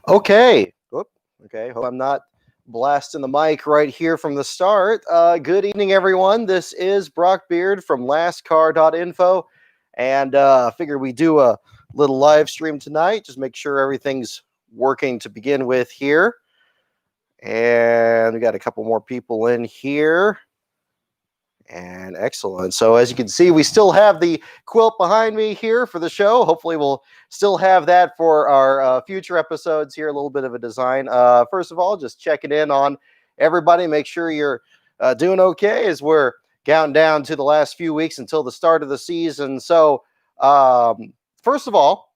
Okay. Oop. Okay. Hope I'm not blasting the mic right here from the start. Good evening, everyone. This is Brock Beard from NASCAR.info. And I figured we do a little live stream tonight. Just make sure everything's working to begin with here. And we got a couple more people in here. And excellent. So as you can see, we still have the quilt behind me here for the show. Hopefully we'll still have that for our future episodes here. A little bit of a design. First of all, just checking in on everybody. Make sure you're doing okay as we're counting down to the last few weeks until the start of the season. So first of all,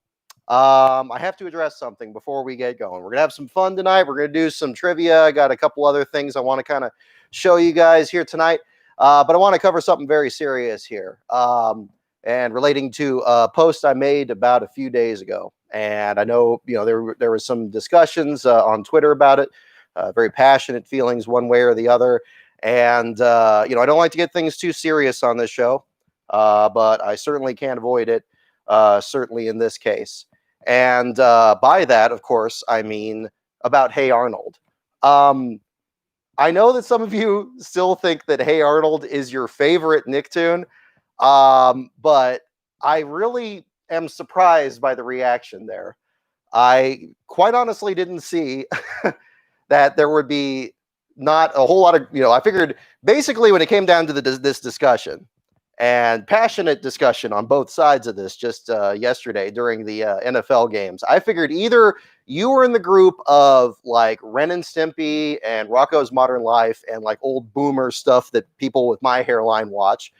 I have to address something before we get going. We're going to have some fun tonight. We're going to do some trivia. I got a couple other things I want to kind of show you guys here tonight. But I want to cover something very serious here and relating to a post I made about a few days ago. And I know, there was some discussions on Twitter about it, very passionate feelings one way or the other. And, I don't like to get things too serious on this show, but I certainly can't avoid it, certainly in this case. And by that, of course, I mean about Hey Arnold. I know that some of you still think that Hey Arnold is your favorite Nicktoon, but I really am surprised by the reaction there. I quite honestly didn't see that there would be not a whole lot of, I figured basically when it came down to this discussion and passionate discussion on both sides of this just yesterday during the NFL games, I figured either you were in the group of like Ren and Stimpy and Rocko's Modern Life and like old boomer stuff that people with my hairline watch,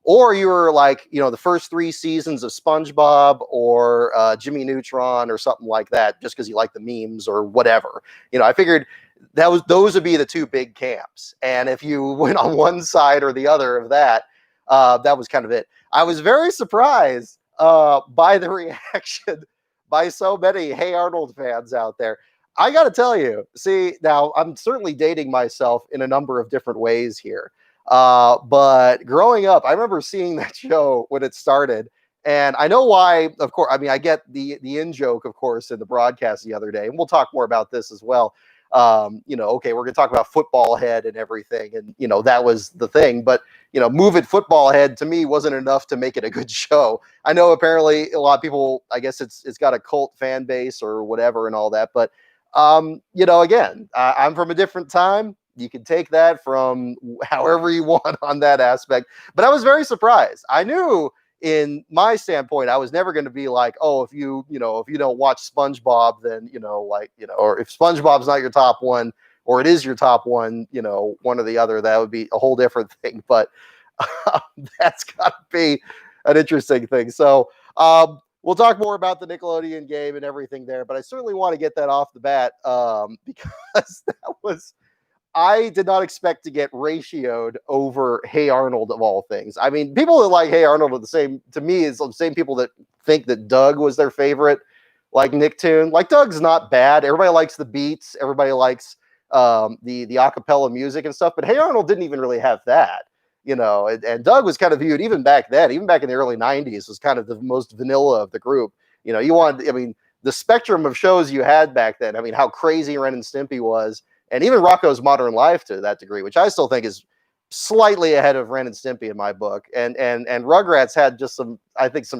or you were like, the first 3 seasons of SpongeBob or Jimmy Neutron or something like that, just because you like the memes or whatever. I figured those would be the 2 big camps. And if you went on one side or the other of that, that was kind of it. I was very surprised by the reaction by so many Hey Arnold fans out there. I got to tell you, see, now I'm certainly dating myself in a number of different ways here. But growing up, I remember seeing that show when it started. And I know why, of course, I mean, I get the in-joke, of course, in the broadcast the other day. And we'll talk more about this as well. Okay, we're going to talk about Football Head and everything. And, that was the thing. But, Move It Football Head to me wasn't enough to make it a good show. I know apparently a lot of people, I guess it's got a cult fan base or whatever and all that. But, again, I'm from a different time. You can take that from however you want on that aspect. But I was very surprised. I knew in my standpoint, I was never going to be like, oh, if you don't watch SpongeBob, then, or if SpongeBob's not your top one, or it is your top one, one or the other, that would be a whole different thing. But that's got to be an interesting thing. So we'll talk more about the Nickelodeon game and everything there. But I certainly want to get that off the bat because I did not expect to get ratioed over Hey Arnold of all things. I mean, people that like Hey Arnold are the same, to me, is the same people that think that Doug was their favorite, like Nicktoon. Like, Doug's not bad. Everybody likes the beats. Everybody likes the acapella music and stuff. But Hey Arnold didn't even really have that, and Doug was kind of viewed, even back then, even back in the early 90s, was kind of the most vanilla of the group. The spectrum of shows you had back then, how crazy Ren and Stimpy was, and even Rocko's Modern Life to that degree, which I still think is slightly ahead of Ren and Stimpy in my book. And Rugrats had just some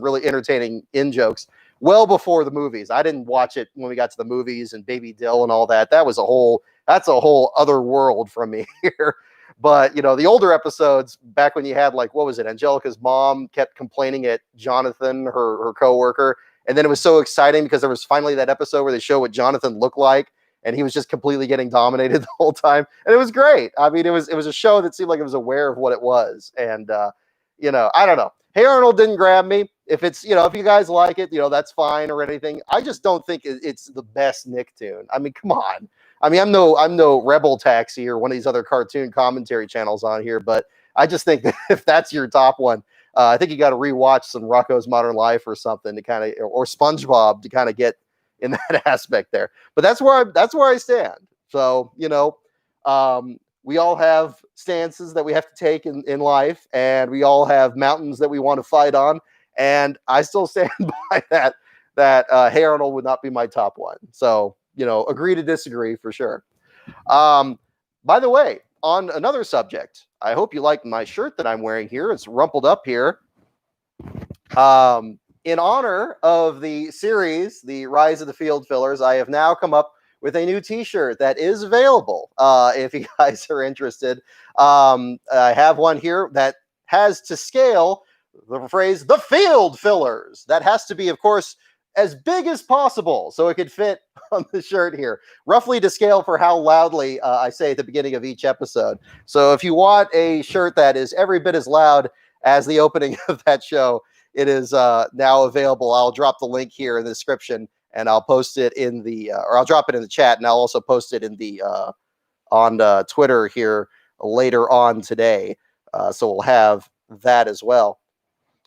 really entertaining in-jokes well before the movies. I didn't watch it when we got to the movies and Baby Dill and all that. That's a whole other world from me here. But, the older episodes, back when you had, like, what was it? Angelica's mom kept complaining at Jonathan, her coworker. And then it was so exciting because there was finally that episode where they show what Jonathan looked like. And he was just completely getting dominated the whole time. And it was great. I mean, it was a show that seemed like it was aware of what it was. And, I don't know. Hey Arnold didn't grab me. If it's, if you guys like it, that's fine or anything. I just don't think it's the best Nicktoon. I mean, come on. I mean, I'm no Rebel Taxi or one of these other cartoon commentary channels on here, but I just think that if that's your top one, I think you got to rewatch some Rocko's Modern Life or something to kind of, or SpongeBob to kind of get in that aspect there. But that's where I stand. So, we all have stances that we have to take in life, and we all have mountains that we want to fight on. And I still stand by that Hey Arnold would not be my top one. So agree to disagree for sure. By the way, on another subject, I hope you like my shirt that I'm wearing here. It's rumpled up here. In honor of the series, the Rise of the Field Fillers, I have now come up with a new t-shirt that is available. If you guys are interested, I have one here that has to scale the phrase "the Field Fillers." That has to be, of course, as big as possible so it could fit on the shirt here, roughly to scale for how loudly I say at the beginning of each episode. So if you want a shirt that is every bit as loud as the opening of that show, it is now available. I'll drop the link here in the description, and I'll post it in the, or I'll drop it in the chat, and I'll also post it in the on Twitter here later on today. So we'll have that as well.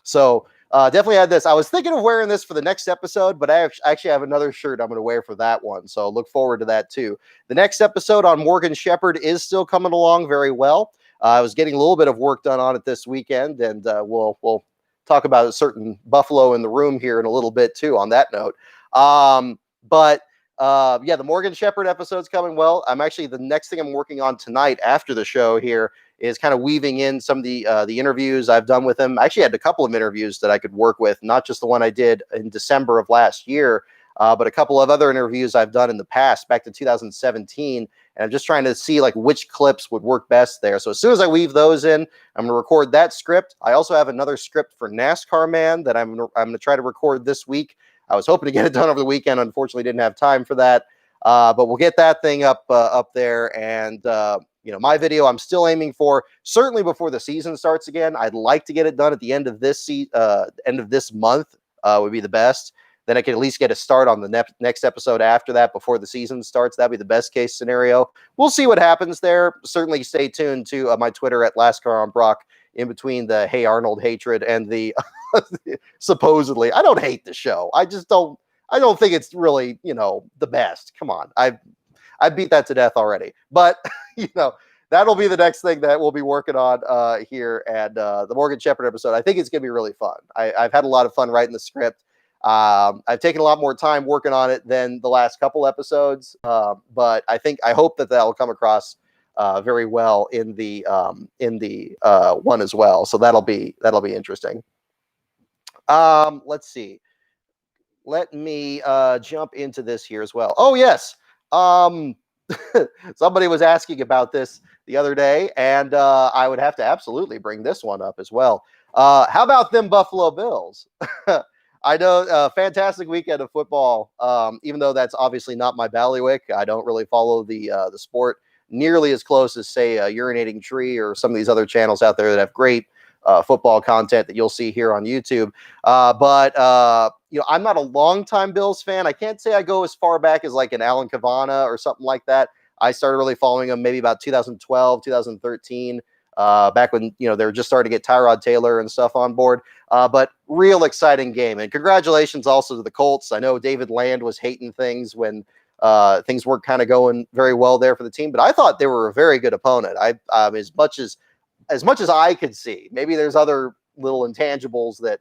So definitely had this. I was thinking of wearing this for the next episode, but I actually have another shirt I'm going to wear for that one. So look forward to that too. The next episode on Morgan Shepherd is still coming along very well. I was getting a little bit of work done on it this weekend, and we'll talk about a certain Buffalo in the room here in a little bit too on that note. But yeah, the Morgan Shepherd episode's coming well. The next thing I'm working on tonight after the show here is kind of weaving in some of the interviews I've done with him. I actually had a couple of interviews that I could work with, not just the one I did in December of last year, but a couple of other interviews I've done in the past, back to 2017. And I'm just trying to see like which clips would work best there. So as soon as I weave those in, I'm going to record that script. I also have another script for NASCAR Man that I'm going to try to record this week. I was hoping to get it done over the weekend. Unfortunately, didn't have time for that. But we'll get that thing up there. And, my video I'm still aiming for certainly before the season starts again. I'd like to get it done at the end of this month would be the best. Then I can at least get a start on the next episode after that before the season starts. That'd be the best case scenario. We'll see what happens there. Certainly stay tuned to my Twitter at LastCarOnBrock in between the Hey Arnold hatred and the supposedly. I don't hate the show. I don't think it's really, the best. Come on. I beat that to death already. But, that'll be the next thing that we'll be working on here at the Morgan Shepherd episode. I think it's going to be really fun. I've had a lot of fun writing the script. I've taken a lot more time working on it than the last couple episodes, but I hope that'll come across very well in the one as well. So that'll be interesting. Let's see. Let me jump into this here as well. Oh yes. Somebody was asking about this the other day, and I would have to absolutely bring this one up as well. How about them Buffalo Bills? I know, fantastic weekend of football. Even though that's obviously not my bailiwick, I don't really follow the sport nearly as close as, say, Urinating Tree or some of these other channels out there that have great football content that you'll see here on YouTube. But I'm not a longtime Bills fan. I can't say I go as far back as like an Alan Cavana or something like that. I started really following them maybe about 2012, 2013. Back when, they were just starting to get Tyrod Taylor and stuff on board. But real exciting game. And congratulations also to the Colts. I know David Land was hating things when things weren't kind of going very well there for the team, but I thought they were a very good opponent. As much as I could see, maybe there's other little intangibles that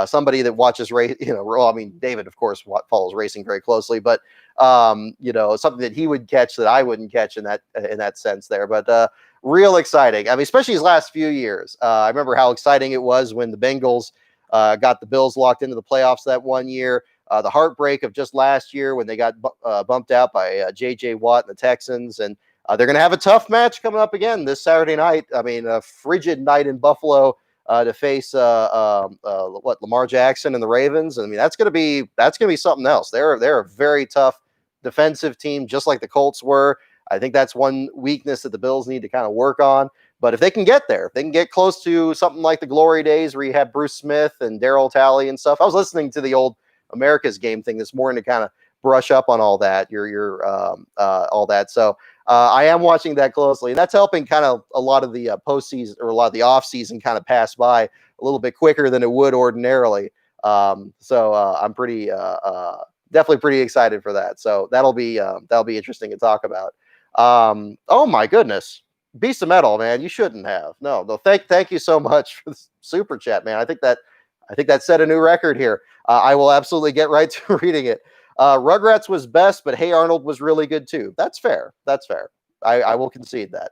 somebody that watches race, David, of course, follows racing very closely, but something that he would catch that I wouldn't catch in that sense there. But real exciting. Especially his last few years. I remember how exciting it was when the Bengals got the Bills locked into the playoffs that one year. The heartbreak of just last year when they got bumped out by J.J. Watt and the Texans. And they're going to have a tough match coming up again this Saturday night. A frigid night in Buffalo to face Lamar Jackson and the Ravens. That's going to be something else. They're a very tough defensive team, just like the Colts were. I think that's one weakness that the Bills need to kind of work on. But if they can get there, if they can get close to something like the glory days where you had Bruce Smith and Darryl Talley and stuff. I was listening to the old America's Game thing this morning to kind of brush up on all that, all that. So I am watching that closely, and that's helping kind of a lot of the postseason or a lot of the off season kind of pass by a little bit quicker than it would ordinarily. So I'm definitely pretty excited for that. So that'll be interesting to talk about. Oh my goodness. Beast of Metal, man, you shouldn't have. No, thank you so much for the super chat, man. I think that set a new record here. I will absolutely get right to reading it. Rugrats was best, but Hey Arnold was really good too. That's fair. That's fair. I will concede that.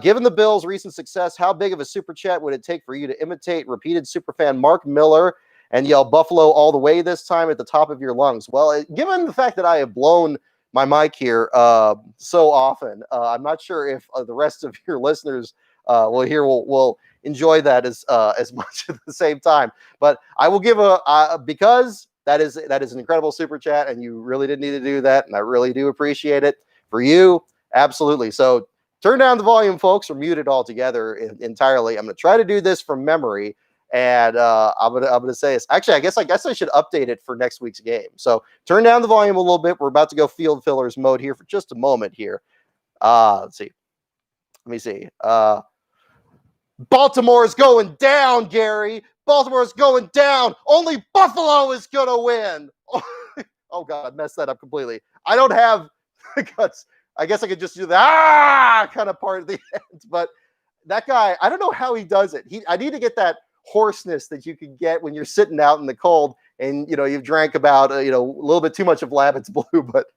Given the Bills' recent success, how big of a super chat would it take for you to imitate repeated superfan Mark Miller and yell Buffalo all the way this time at the top of your lungs? Well, given the fact that I have blown my mic here so often, I'm not sure if the rest of your listeners will enjoy that as much at the same time. But I will give because that is an incredible super chat, and you really didn't need to do that, and I really do appreciate it. For you, absolutely. So turn down the volume, folks, or mute it altogether entirely. I'm going to try to do this from memory, and I'm gonna say this. Actually, I guess I should update it for next week's game. So turn down the volume a little bit. We're about to go field fillers mode here for just a moment here. Let's see. Let me see. Baltimore is going down, Gary. Baltimore is going down. Only Buffalo is gonna win. Oh God, I messed that up completely. I don't have the guts. I guess I could just do the kind of part at the end, but that guy, I don't know how he does it. I need to get that hoarseness that you can get when you're sitting out in the cold and you've drank about a little bit too much of Labbitt's Blue, but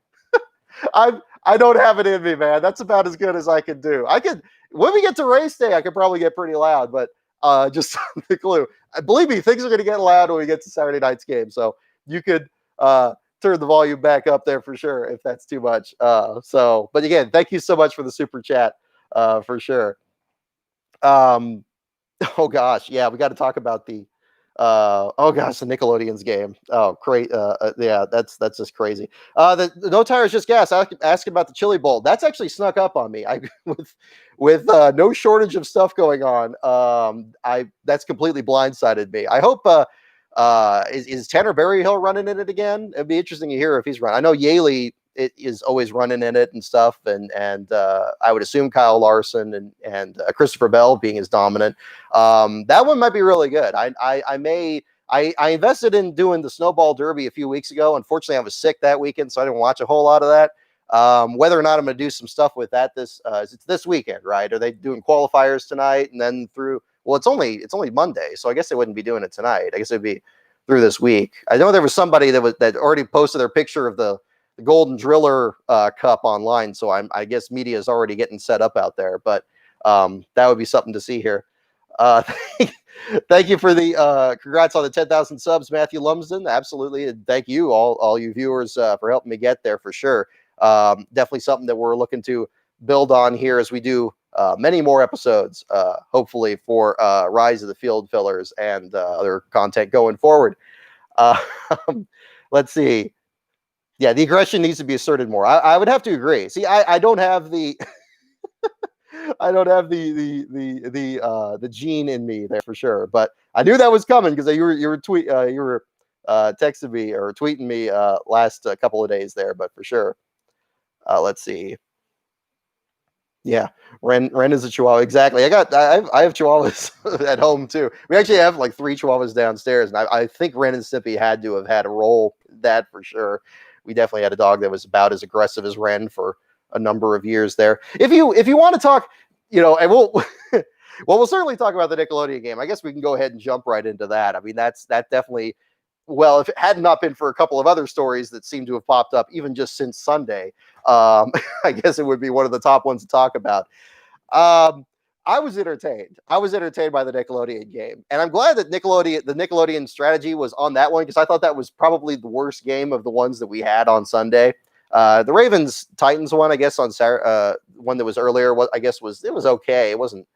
I don't have it in me, man. That's about as good as I can do. When we get to race day, I could probably get pretty loud, but just the clue. Believe me, things are going to get loud when we get to Saturday night's game. So you could turn the volume back up there for sure if that's too much. But again, thank you so much for the super chat for sure. Oh gosh, yeah, we got to talk about the the Nickelodeon's game. Oh, great. Yeah, that's just crazy. The No Tires Just Gas asking about the Chili Bowl. That's actually snuck up on me. With no shortage of stuff going on. That's completely blindsided me. I hope is Tanner Berryhill running in it again? It'd be interesting to hear if he's running. I know Yaley is always running in it and stuff, and I would assume Kyle Larson and Christopher Bell being as dominant. That one might be really good. I invested in doing the Snowball Derby a few weeks ago. Unfortunately, I was sick that weekend, so I didn't watch a whole lot of that. Whether or not I'm going to do some stuff with that it's this weekend, right? Are they doing qualifiers tonight and then through? Well, it's only Monday, so I guess they wouldn't be doing it tonight. I guess it'd be through this week. I know there was somebody that already posted their picture of the Golden Driller Cup online, so I guess media is already getting set up out there. But that would be something to see here. Thank you for the congrats on the 10,000 subs, Matthew Lumsden. Absolutely, and thank you all you viewers for helping me get there for sure. Definitely something that we're looking to build on here as we do many more episodes, hopefully for Rise of the Field Fillers and other content going forward. Let's see. Yeah, the aggression needs to be asserted more. I would have to agree. See, I don't have the I don't have the gene in me there for sure. But I knew that was coming because you were texting me or tweeting me last couple of days there. But for sure, let's see. Yeah, Ren is a Chihuahua. Exactly. I have Chihuahuas at home too. We actually have like 3 Chihuahuas downstairs, and I think Ren and Sippy had to have had a role that for sure. We definitely had a dog that was about as aggressive as Ren for a number of years there. If you want to talk, and we'll certainly talk about the Nickelodeon game. I guess we can go ahead and jump right into that. I mean, that definitely. Well, if it had not been for a couple of other stories that seem to have popped up even just since Sunday, I guess it would be one of the top ones to talk about. I was entertained. I was entertained by the Nickelodeon game. And I'm glad that the Nickelodeon strategy was on that one because I thought that was probably the worst game of the ones that we had on Sunday. The Ravens Titans one, I guess, on Saturday, one that was earlier, it was okay. It wasn't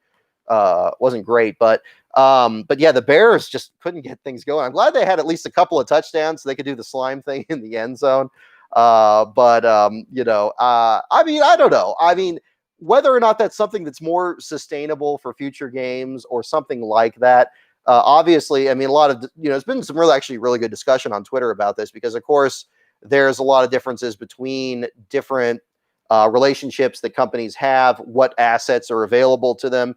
great, but yeah, the Bears just couldn't get things going. I'm glad they had at least a couple of touchdowns so they could do the slime thing in the end zone. I mean, I don't know. I mean, whether or not that's something that's more sustainable for future games or something like that. Obviously, I mean, a lot of, it's been some really good discussion on Twitter about this because, of course, there's a lot of differences between different relationships that companies have, what assets are available to them,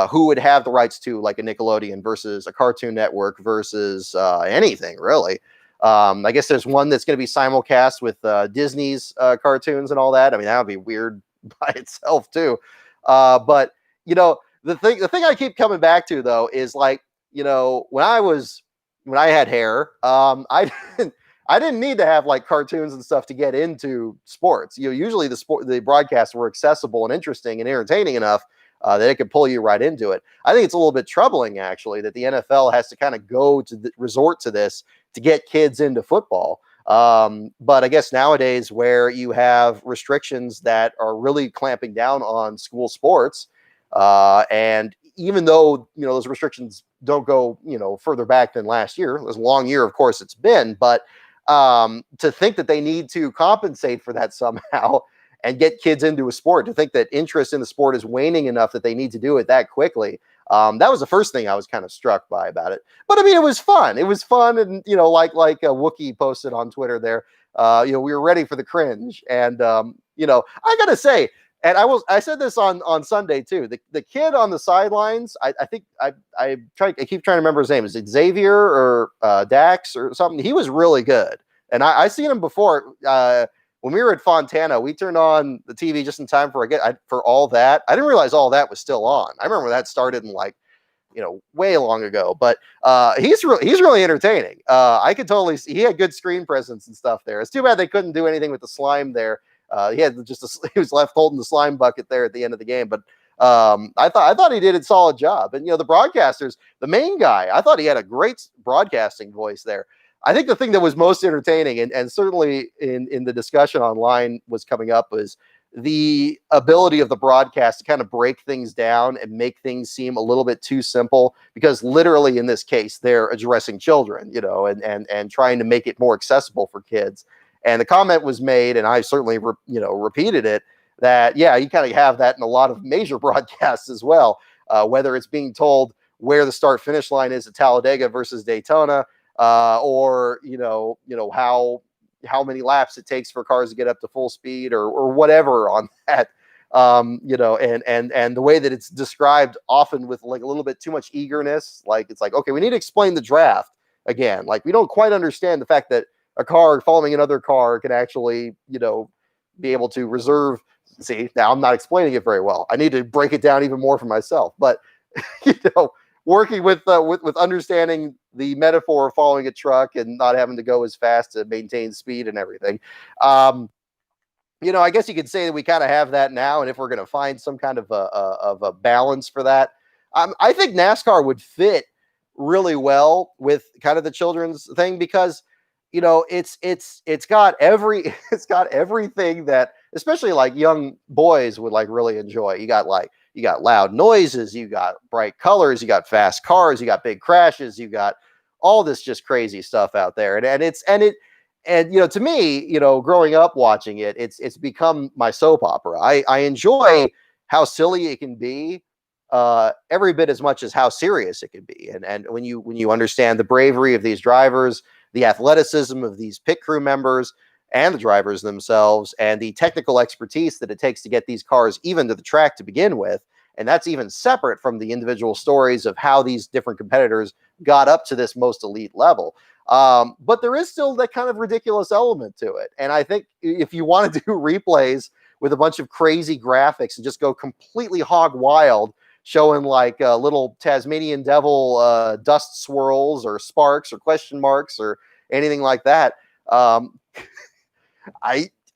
who would have the rights to like a Nickelodeon versus a Cartoon Network versus anything really. I guess there's one that's going to be simulcast with Disney's cartoons and all that. I mean, that would be weird by itself too. But the thing I keep coming back to though is like, when I had hair, I didn't need to have like cartoons and stuff to get into sports. Usually the broadcasts were accessible and interesting and entertaining enough that it could pull you right into it. I think it's a little bit troubling, actually, that the NFL has to kind of resort to this to get kids into football. But I guess nowadays, where you have restrictions that are really clamping down on school sports, and even though those restrictions don't go further back than last year, it was a long year, of course, it's been, but to think that they need to compensate for that somehow and get kids into a sport, to think that interest in the sport is waning enough that they need to do it that quickly. That was the first thing I was kind of struck by about it. But I mean, it was fun. It was fun. And, like Wookie posted on Twitter there, we were ready for the cringe. And, I got to say, and I said this on Sunday too, the kid on the sidelines, I think I keep trying to remember his name. Is it Xavier or Dax or something? He was really good. And I seen him before, when we were at Fontana. We turned on the TV just in time for all that. I didn't realize all that was still on. I remember that started in way long ago, but he's really entertaining. I could totally see he had good screen presence and stuff there. It's too bad they couldn't do anything with the slime there. He was left holding the slime bucket there at the end of the game, but I thought he did a solid job. And the broadcasters, the main guy, I thought he had a great broadcasting voice there. I think the thing that was most entertaining, and certainly in the discussion online was coming up, was the ability of the broadcast to kind of break things down and make things seem a little bit too simple, because literally in this case, they're addressing children, and trying to make it more accessible for kids. And the comment was made, and I certainly, repeated it, that, yeah, you kind of have that in a lot of major broadcasts as well, whether it's being told where the start finish line is at Talladega versus Daytona, or how many laps it takes for cars to get up to full speed, or whatever on that, and the way that it's described often with like a little bit too much eagerness. Like, it's like, okay, we need to explain the draft again. Like, we don't quite understand the fact that a car following another car can actually, be able to reserve. See, now I'm not explaining it very well. I need to break it down even more for myself, but, working with understanding the metaphor of following a truck and not having to go as fast to maintain speed and everything. I guess you could say that we kind of have that now. And if we're going to find some kind of a balance for that, I think NASCAR would fit really well with kind of the children's thing, because it's got everything that especially like young boys would like really enjoy. You got loud noises, you got bright colors, you got fast cars, you got big crashes, you got all this just crazy stuff out there. And to me, growing up watching it, it's become my soap opera. I enjoy how silly it can be, every bit as much as how serious it can be. And when you understand the bravery of these drivers, the athleticism of these pit crew members and the drivers themselves, and the technical expertise that it takes to get these cars even to the track to begin with. And that's even separate from the individual stories of how these different competitors got up to this most elite level. But there is still that kind of ridiculous element to it. And I think if you want to do replays with a bunch of crazy graphics and just go completely hog wild, showing like little Tasmanian devil dust swirls or sparks or question marks or anything like that,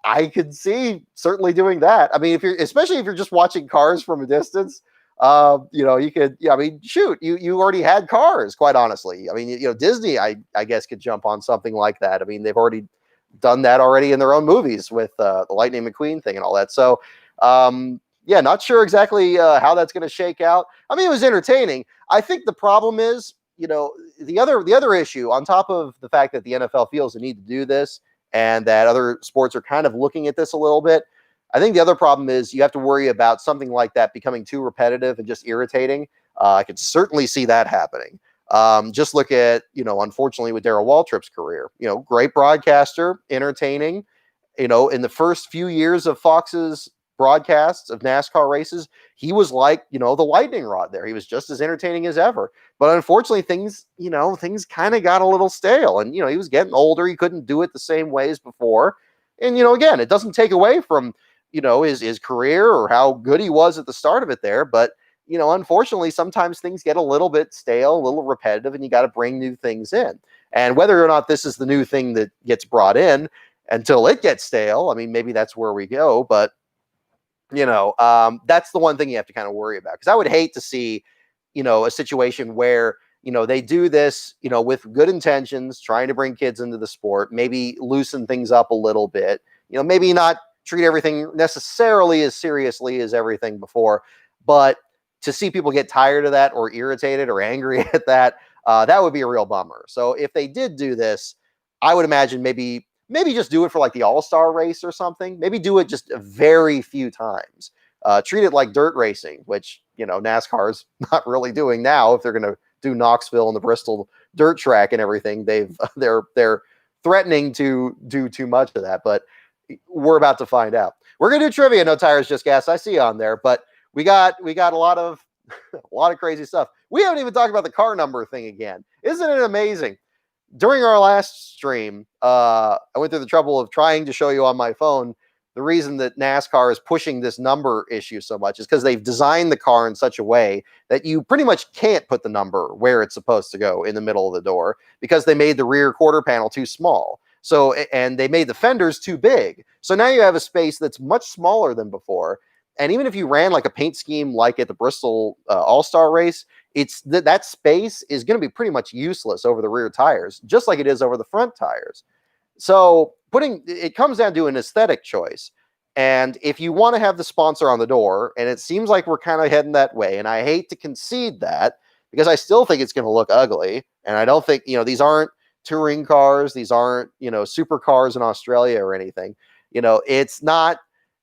I could see certainly doing that. I mean, especially if you're just watching cars from a distance, you could, I mean, shoot, you already had cars, quite honestly. I mean, Disney, I guess, could jump on something like that. I mean, they've already done that already in their own movies with the Lightning McQueen thing and all that. So, yeah, not sure exactly how that's going to shake out. I mean, it was entertaining. I think the problem is, the other issue, on top of the fact that the NFL feels the need to do this, and that other sports are kind of looking at this a little bit, I think the other problem is you have to worry about something like that becoming too repetitive and just irritating. I could certainly see that happening. Just look at, unfortunately, with Darrell Waltrip's career. Great broadcaster, entertaining. In the first few years of Fox's broadcasts of NASCAR races, he was like, the lightning rod there. He was just as entertaining as ever. But unfortunately, things kind of got a little stale. And, he was getting older. He couldn't do it the same way as before. And, again, it doesn't take away from, his career or how good he was at the start of it there. But, unfortunately, sometimes things get a little bit stale, a little repetitive, and you got to bring new things in. And whether or not this is the new thing that gets brought in until it gets stale, I mean, maybe that's where we go. But, that's the one thing you have to kind of worry about. Because I would hate to see, a situation where, they do this, with good intentions, trying to bring kids into the sport, maybe loosen things up a little bit, maybe not treat everything necessarily as seriously as everything before, but to see people get tired of that or irritated or angry at that, that would be a real bummer. So if they did do this, I would imagine maybe just do it for like the All-Star race or something. Maybe do it just a very few times. Treat it like dirt racing, which, NASCAR's not really doing now. If they're going to do Knoxville and the Bristol dirt track and everything, they're threatening to do too much of that, but we're about to find out. We're going to do trivia. No Tires, Just Gas. I see on there, but we got a lot of crazy stuff. We haven't even talked about the car number thing again. Isn't it amazing? During our last stream, I went through the trouble of trying to show you on my phone the reason that NASCAR is pushing this number issue so much is because they've designed the car in such a way that you pretty much can't put the number where it's supposed to go in the middle of the door because they made the rear quarter panel too small. So, and they made the fenders too big. So now you have a space that's much smaller than before. And even if you ran like a paint scheme like at the Bristol All-Star race, it's that space is going to be pretty much useless over the rear tires, just like it is over the front tires. So it comes down to an aesthetic choice. And if you want to have the sponsor on the door, and it seems like we're kind of heading that way, and I hate to concede that because I still think it's going to look ugly. And I don't think, these aren't touring cars. These aren't, supercars in Australia or anything. It's not,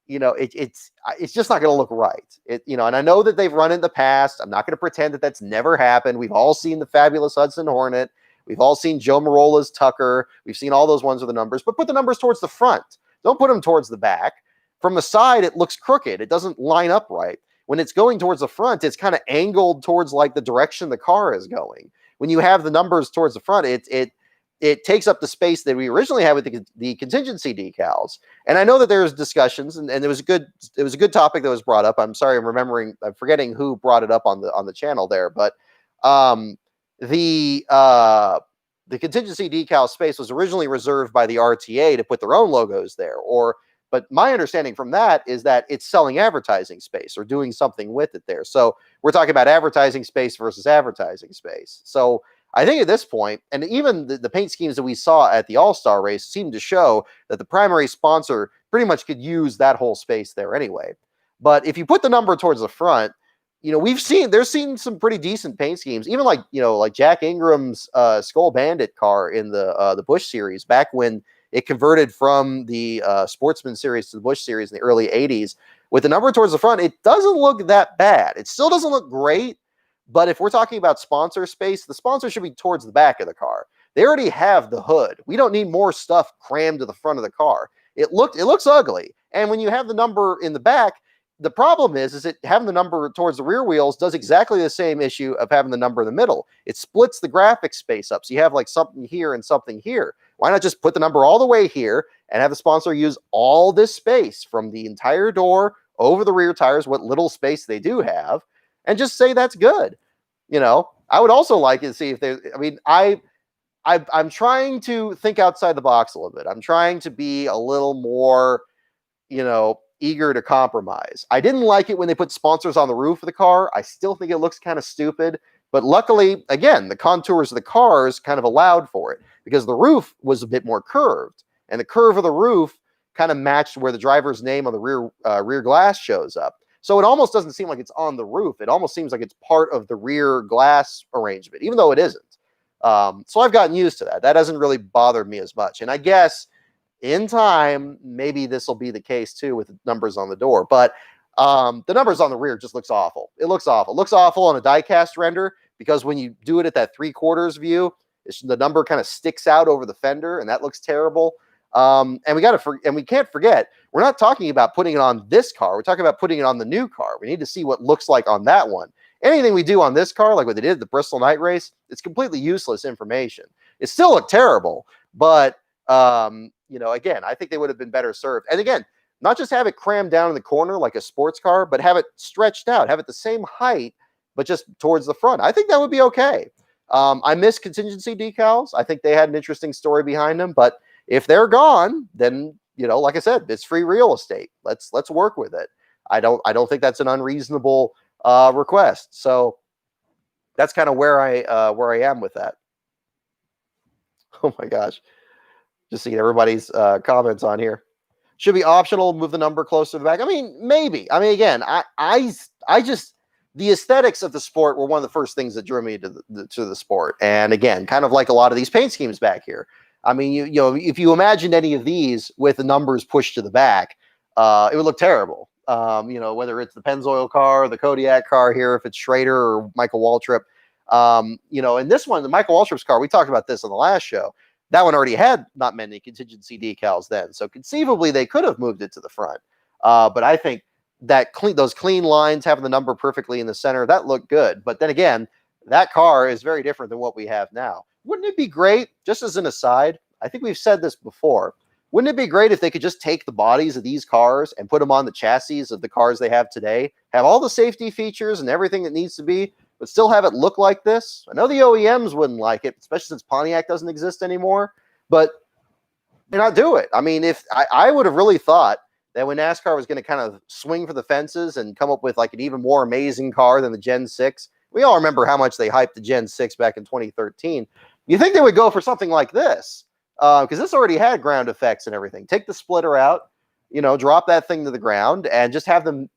it's just not going to look right. And I know that they've run it in the past. I'm not going to pretend that that's never happened. We've all seen the fabulous Hudson Hornet. We've all seen Joe Morola's Tucker. We've seen all those ones with the numbers, but put the numbers towards the front. Don't put them towards the back. From the side, it looks crooked. It doesn't line up right. When it's going towards the front, it's kind of angled towards like the direction the car is going. When you have the numbers towards the front, it takes up the space that we originally had with the contingency decals. And I know that there's discussions, and it was a good topic that was brought up. I'm sorry, I'm forgetting who brought it up on the channel there, but the contingency decal space was originally reserved by the RTA to put their own logos there, but my understanding from that is that it's selling advertising space or doing something with it there. So we're talking about advertising space versus advertising space. So I think at this point, and even the paint schemes that we saw at the All-Star race seemed to show that the primary sponsor pretty much could use that whole space there anyway. But if you put the number towards the front, there's seen some pretty decent paint schemes, even like Jack Ingram's Skull Bandit car in the Busch series back when it converted from the Sportsman series to the Busch series in the early 80s. With the number towards the front, it doesn't look that bad. It still doesn't look great, but if we're talking about sponsor space, the sponsor should be towards the back of the car. They already have the hood. We don't need more stuff crammed to the front of the car. It looks ugly. And when you have the number in the back, the problem is that having the number towards the rear wheels does exactly the same issue of having the number in the middle. It splits the graphic space up. So you have like something here and something here. Why not just put the number all the way here and have the sponsor use all this space from the entire door over the rear tires, what little space they do have, and just say that's good. I would also like to see if I'm trying to think outside the box a little bit. I'm trying to be a little more, eager to compromise. I didn't like it when they put sponsors on the roof of the car. I still think it looks kind of stupid, but luckily, again, the contours of the cars kind of allowed for it because the roof was a bit more curved, and the curve of the roof kind of matched where the driver's name on the rear glass shows up. So it almost doesn't seem like it's on the roof. It almost seems like it's part of the rear glass arrangement, even though it isn't. So I've gotten used to that. That doesn't really bother me as much. And I guess in time, maybe this will be the case too with the numbers on the door. But the numbers on the rear just looks awful. It looks awful. It looks awful on a die-cast render because when you do it at that 3/4 view, the number kind of sticks out over the fender, and that looks terrible. And we can't forget, we're not talking about putting it on this car. We're talking about putting it on the new car. We need to see what it looks like on that one. Anything we do on this car, like what they did at the Bristol Night Race, it's completely useless information. It still looked terrible, but again, I think they would have been better served. And again, not just have it crammed down in the corner like a sports car, but have it stretched out, have it the same height, but just towards the front. I think that would be okay. I miss contingency decals. I think they had an interesting story behind them, but if they're gone, then, like I said, it's free real estate. Let's work with it. I don't think that's an unreasonable request. So that's kind of where I am with that. Oh my gosh. Just seeing everybody's comments on here. Should be optional, move the number closer to the back. I mean, maybe. I mean, again, I just, the aesthetics of the sport were one of the first things that drew me to the sport. And again, kind of like a lot of these paint schemes back here. I mean, you know, if you imagined any of these with the numbers pushed to the back, it would look terrible. Whether it's the Pennzoil car, or the Kodiak car here, if it's Schrader or Michael Waltrip. And this one, the Michael Waltrip's car, we talked about this on the last show. That one already had not many contingency decals then. So conceivably, they could have moved it to the front. But I think that those clean lines, having the number perfectly in the center, that looked good. But then again, that car is very different than what we have now. Wouldn't it be great, just as an aside, I think we've said this before, wouldn't it be great if they could just take the bodies of these cars and put them on the chassis of the cars they have today, have all the safety features and everything that needs to be, but still have it look like this? I know the OEMs wouldn't like it, especially since Pontiac doesn't exist anymore, but they're not do it. I mean, if I would have really thought that when NASCAR was going to kind of swing for the fences and come up with like an even more amazing car than the Gen 6, we all remember how much they hyped the Gen 6 back in 2013. You think they would go for something like this? Because this already had ground effects and everything. Take the splitter out, drop that thing to the ground, and just have them,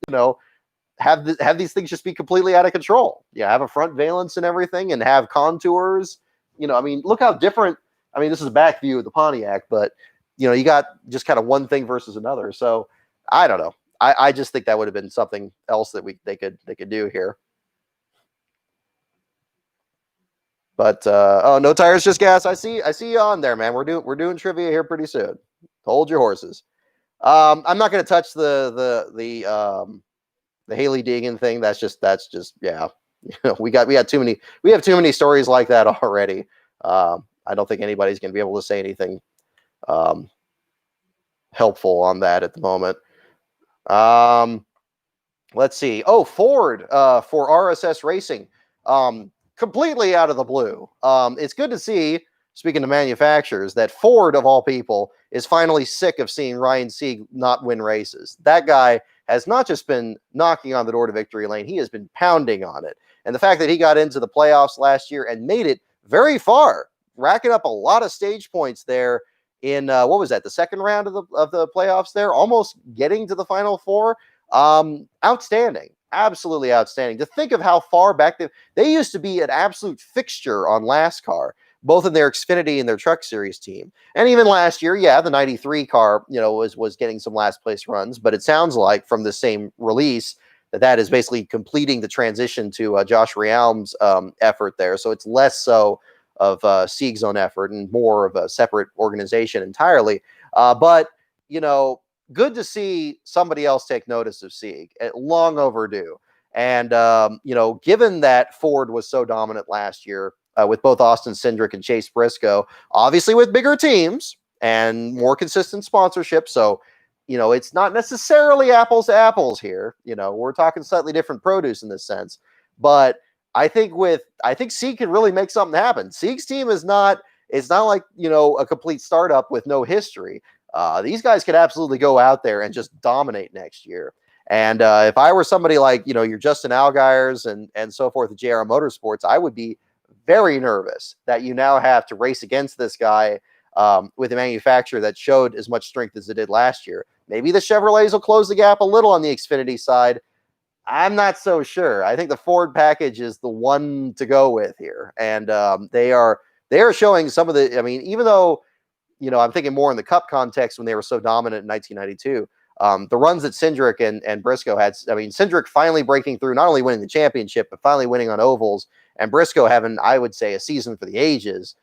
have these things just be completely out of control. Yeah, have a front valence and everything, and have contours. I mean, look how different. I mean, this is a back view of the Pontiac, but you got just kind of one thing versus another. So I don't know. I just think that would have been something else that they could do here. But oh, no tires, just gas. I see you on there, man. We're doing trivia here pretty soon. Hold your horses. I'm not going to touch the Haley Deegan thing. That's just yeah. We have too many stories like that already. I don't think anybody's going to be able to say anything helpful on that at the moment. Let's see. Oh, Ford for RSS Racing. Completely out of the blue. It's good to see, speaking to manufacturers, that Ford, of all people, is finally sick of seeing Ryan Sieg not win races. That guy has not just been knocking on the door to victory lane, he has been pounding on it. And the fact that he got into the playoffs last year and made it very far, racking up a lot of stage points there in, what was that, the second round of the playoffs there, almost getting to the Final Four. Outstanding. Absolutely outstanding. To think of how far back they used to be an absolute fixture on NASCAR, both in their Xfinity and their Truck Series team. And even last year, yeah, the 93 car, was getting some last place runs, but it sounds like from the same release that is basically completing the transition to Josh Realm's effort there. So it's less so of Sieg's own effort and more of a separate organization entirely. But good to see somebody else take notice of Sieg. Long overdue. And, given that Ford was so dominant last year with both Austin Cindric and Chase Briscoe, obviously with bigger teams and more consistent sponsorship. So, it's not necessarily apples to apples here. We're talking slightly different produce in this sense. But I think Sieg can really make something happen. Sieg's team it's not like, a complete startup with no history. These guys could absolutely go out there and just dominate next year. And if I were somebody like, your Justin Allgaiers and so forth at JR Motorsports, I would be very nervous that you now have to race against this guy with a manufacturer that showed as much strength as it did last year. Maybe the Chevrolets will close the gap a little on the Xfinity side. I'm not so sure. I think the Ford package is the one to go with here. And they are showing some of the, I mean, even though, I'm thinking more in the Cup context when they were so dominant in 1992. The runs that Cindric and Briscoe had, I mean, Cindric finally breaking through, not only winning the championship, but finally winning on ovals, and Briscoe having, I would say, a season for the ages.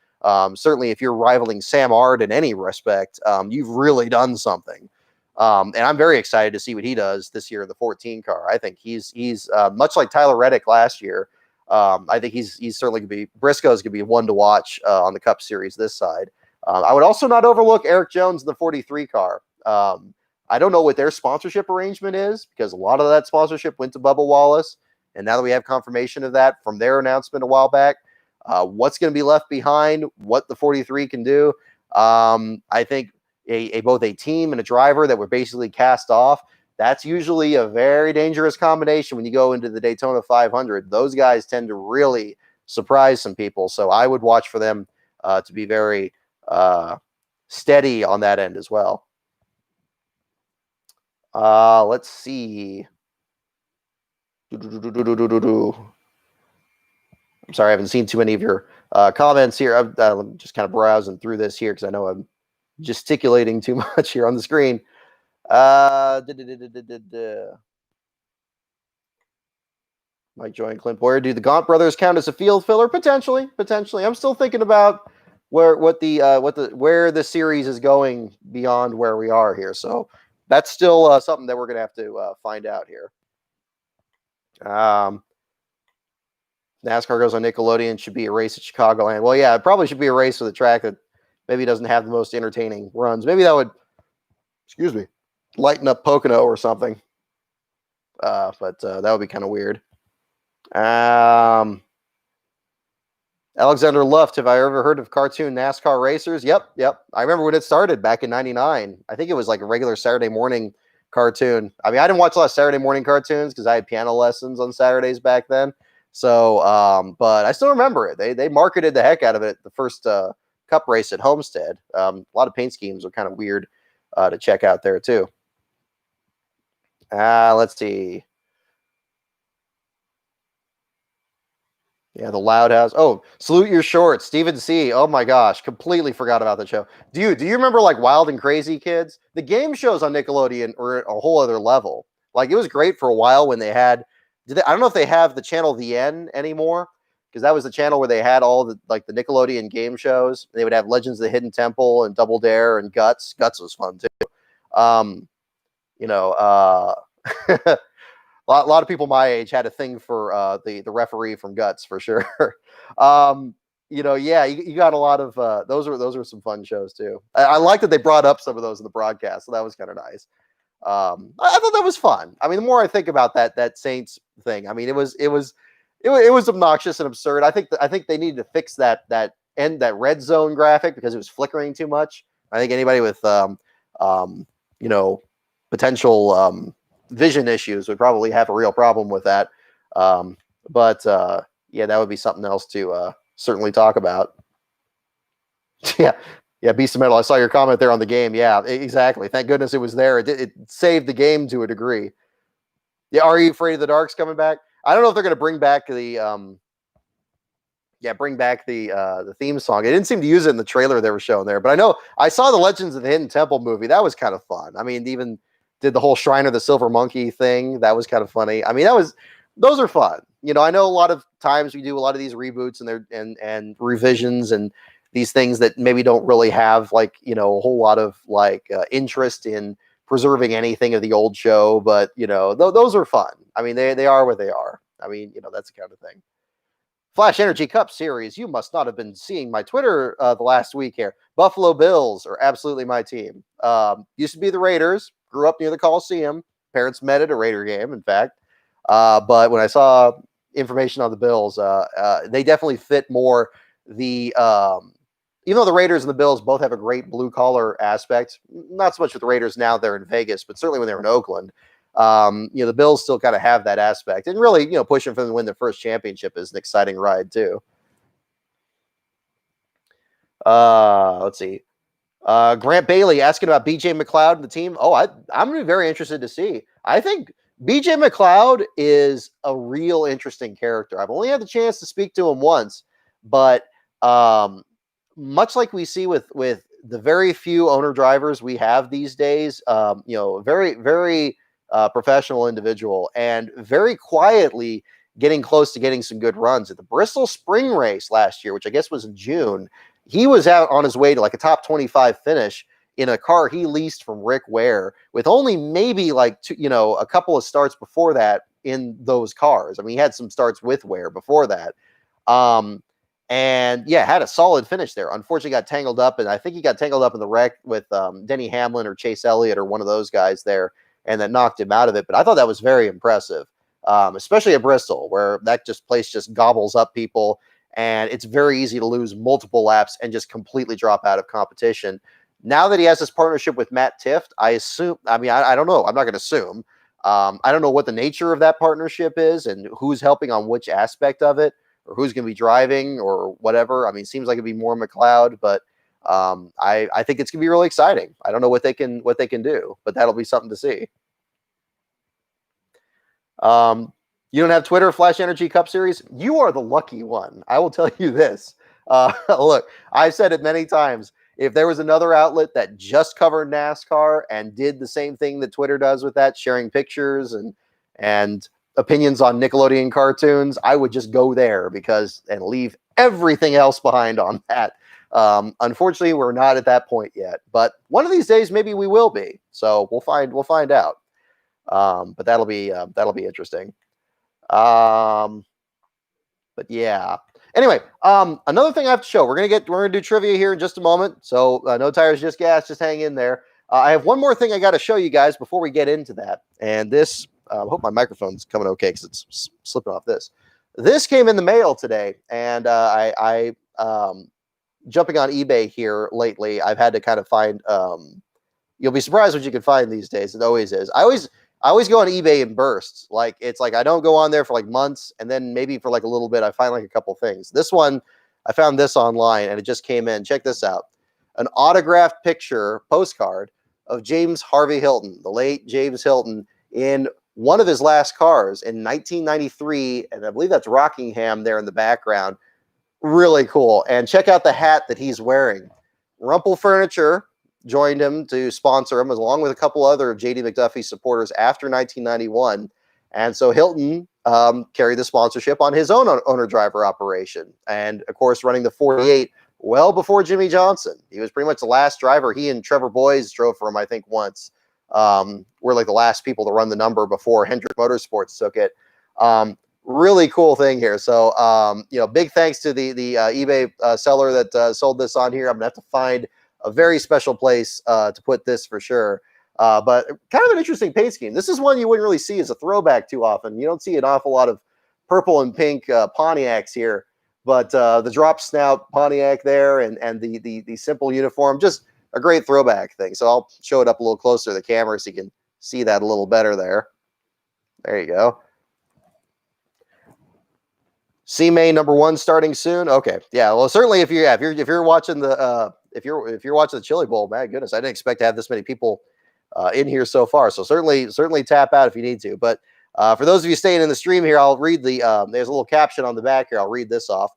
Certainly, if you're rivaling Sam Ard in any respect, you've really done something. And I'm very excited to see what he does this year in the 14 car. I think he's much like Tyler Reddick last year. I think he's certainly going to be, Briscoe's going to be one to watch on the Cup Series this side. I would also not overlook Eric Jones in the 43 car. I don't know what their sponsorship arrangement is, because a lot of that sponsorship went to Bubba Wallace. And now that we have confirmation of that from their announcement a while back, what's going to be left behind, what the 43 can do. I think both a team and a driver that were basically cast off, that's usually a very dangerous combination when you go into the Daytona 500. Those guys tend to really surprise some people. So I would watch for them to be very steady on that end as well. Let's see. I'm sorry, I haven't seen too many of your comments here. I'm just kind of browsing through this here because I know I'm gesticulating too much here on the screen. Mike Joy and Clint Boyer. Do the Gaunt brothers count as a field filler? Potentially. I'm still thinking about where the series is going beyond where we are here. So that's still something that we're gonna have to find out here. NASCAR goes on Nickelodeon. Should be a race at Chicagoland. Well, yeah, it probably should be a race with a track that maybe doesn't have the most entertaining runs. Maybe that would, lighten up Pocono or something. But that would be kind of weird. Alexander Luft, have I ever heard of cartoon NASCAR racers? Yep. I remember when it started back in '99. I think it was like a regular Saturday morning cartoon. I mean, I didn't watch a lot of Saturday morning cartoons because I had piano lessons on Saturdays back then. So, but I still remember it. They marketed the heck out of it. The first Cup race at Homestead. A lot of paint schemes are kind of weird to check out there too. Let's see. Yeah, the Loud House. Oh, Salute Your Shorts, Stephen C. Oh my gosh, completely forgot about that show. Do you remember like Wild and Crazy Kids? The game shows on Nickelodeon were a whole other level. Like it was great for a while when they had. I don't know if they have the channel VN anymore, because that was the channel where they had all the Nickelodeon game shows. They would have Legends of the Hidden Temple and Double Dare and Guts. Guts was fun too. A lot of people my age had a thing for the referee from Guts for sure. You got a lot of those are some fun shows too. I like that they brought up some of those in the broadcast, so that was kind of nice. I thought that was fun. I mean, the more I think about that Saints thing, I mean, it was obnoxious and absurd. I think they needed to fix that red zone graphic because it was flickering too much. I think anybody with potential vision issues would probably have a real problem with that. But that would be something else to certainly talk about. Yeah, Beast of Metal. I saw your comment there on the game. Yeah, exactly. Thank goodness it was there. It saved the game to a degree. Yeah, Are You Afraid of the Dark's coming back? I don't know if they're going to bring back the theme song. They didn't seem to use it in the trailer they were showing there, but I know I saw the Legends of the Hidden Temple movie. That was kind of fun. I mean, even did the whole Shrine of the Silver Monkey thing. That was kind of funny. I mean, those are fun. I know a lot of times we do a lot of these reboots and revisions and these things that maybe don't really have a whole lot of interest in preserving anything of the old show, but those are fun. I mean, they are what they are. I mean, that's the kind of thing. Flash Energy Cup Series. You must not have been seeing my Twitter the last week here. Buffalo Bills are absolutely my team. Used to be the Raiders. Grew up near the Coliseum. Parents met at a Raider game, in fact. But when I saw information on the Bills, they definitely fit more the even though the Raiders and the Bills both have a great blue collar aspect, not so much with the Raiders now they're in Vegas, but certainly when they're in Oakland, the Bills still kind of have that aspect, and really, pushing for them to win their first championship is an exciting ride too. Let's see. Grant Bailey asking about BJ McLeod and the team. Oh, I'm going to be very interested to see. I think BJ McLeod is a real interesting character. I've only had the chance to speak to him once, but much like we see with the very few owner drivers we have these days, very, very professional individual and very quietly getting close to getting some good runs at the Bristol Spring Race last year, which I guess was in June. He was out on his way to a top 25 finish in a car he leased from Rick Ware with only maybe a couple of starts before that in those cars. I mean, he had some starts with Ware before that. And had a solid finish there. Unfortunately, got tangled up, and I think he got tangled up in the wreck with Denny Hamlin or Chase Elliott or one of those guys there, and that knocked him out of it. But I thought that was very impressive, especially at Bristol, where that place just gobbles up people. and it's very easy to lose multiple laps and just completely drop out of competition. Now that he has this partnership with Matt Tifft, I assume, I mean, I don't know. I'm not going to assume. I don't know what the nature of that partnership is and who's helping on which aspect of it, or who's going to be driving or whatever. I mean, it seems like it'd be more McLeod, but I think it's going to be really exciting. I don't know what they can do, but that'll be something to see. You don't have Twitter, Flash Energy Cup Series? You are the lucky one. I will tell you this. Look, I've said it many times. If there was another outlet that just covered NASCAR and did the same thing that Twitter does with that, sharing pictures and opinions on Nickelodeon cartoons, I would just go there and leave everything else behind on that. Unfortunately, we're not at that point yet, but one of these days maybe we will be. So we'll find out. But that'll be interesting. But yeah. Anyway, another thing I have to show. We're gonna do trivia here in just a moment. So no tires, just gas. Just hang in there. I have one more thing I got to show you guys before we get into that. And this, I hope my microphone's coming okay because it's slipping off this. This came in the mail today, and I jumping on eBay here lately, I've had to kind of find. You'll be surprised what you can find these days. It always is. I always go on eBay in bursts. Like, it's like I don't go on there for like months, and then maybe for like a little bit, I find like a couple things. This one, I found this online, and it just came in. Check this out. An autographed postcard of James Harvey Hilton, the late James Hilton, in one of his last cars in 1993, and I believe that's Rockingham there in the background. Really cool. And check out the hat that he's wearing. Rumpel Furniture joined him to sponsor him, along with a couple other of J.D. McDuffie supporters after 1991. And so Hilton carried the sponsorship on his own owner-driver operation. And, of course, running the 48 well before Jimmy Johnson. He was pretty much the last driver. He and Trevor Boyes drove for him, I think, once. Were like the last people to run the number before Hendrick Motorsports took it. Really cool thing here. So, big thanks to the eBay seller that sold this on here. I'm going to have to find a very special place to put this for sure. But kind of an interesting paint scheme. This is one you wouldn't really see as a throwback too often. You don't see an awful lot of purple and pink Pontiacs here, but the drop snout Pontiac there and the simple uniform, just a great throwback thing. So I'll show it up a little closer to the camera so you can see that a little better there. There you go. C-Main #1 starting soon. Okay, yeah. Well, certainly if you're watching the if you're watching the Chili Bowl, my goodness, I didn't expect to have this many people in here so far. So certainly tap out if you need to. But for those of you staying in the stream here, I'll read there's a little caption on the back here. I'll read this off.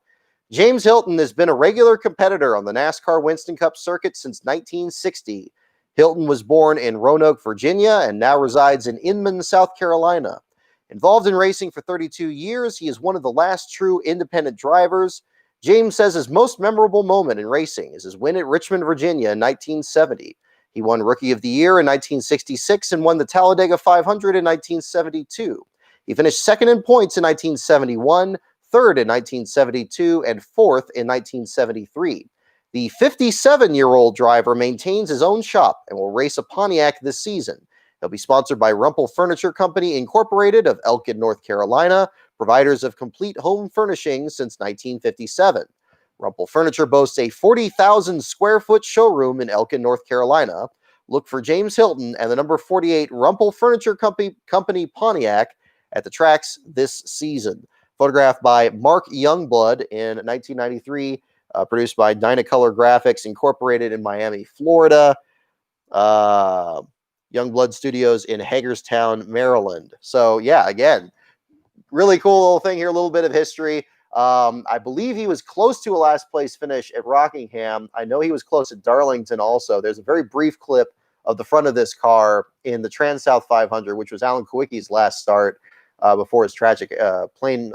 James Hilton has been a regular competitor on the NASCAR Winston Cup circuit since 1960. Hilton was born in Roanoke, Virginia, and now resides in Inman, South Carolina. Involved in racing for 32 years, he is one of the last true independent drivers. James says his most memorable moment in racing is his win at Richmond, Virginia in 1970. He won Rookie of the Year in 1966 and won the Talladega 500 in 1972. He finished second in points in 1971, third in 1972, and fourth in 1973. The 57-year-old driver maintains his own shop and will race a Pontiac this season. He'll be sponsored by Rumpel Furniture Company, Incorporated of Elkin, North Carolina, providers of complete home furnishings since 1957. Rumpel Furniture boasts a 40,000 square foot showroom in Elkin, North Carolina. Look for James Hilton and the number 48 Rumpel Furniture Company Pontiac at the tracks this season. Photographed by Mark Youngblood in 1993, produced by Dynacolor Graphics, Incorporated in Miami, Florida. Youngblood Studios in Hagerstown, Maryland. So, yeah, again, really cool little thing here, a little bit of history. I believe he was close to a last place finish at Rockingham. I know he was close at Darlington also. There's a very brief clip of the front of this car in the Trans-South 500, which was Alan Kowicki's last start before his tragic plane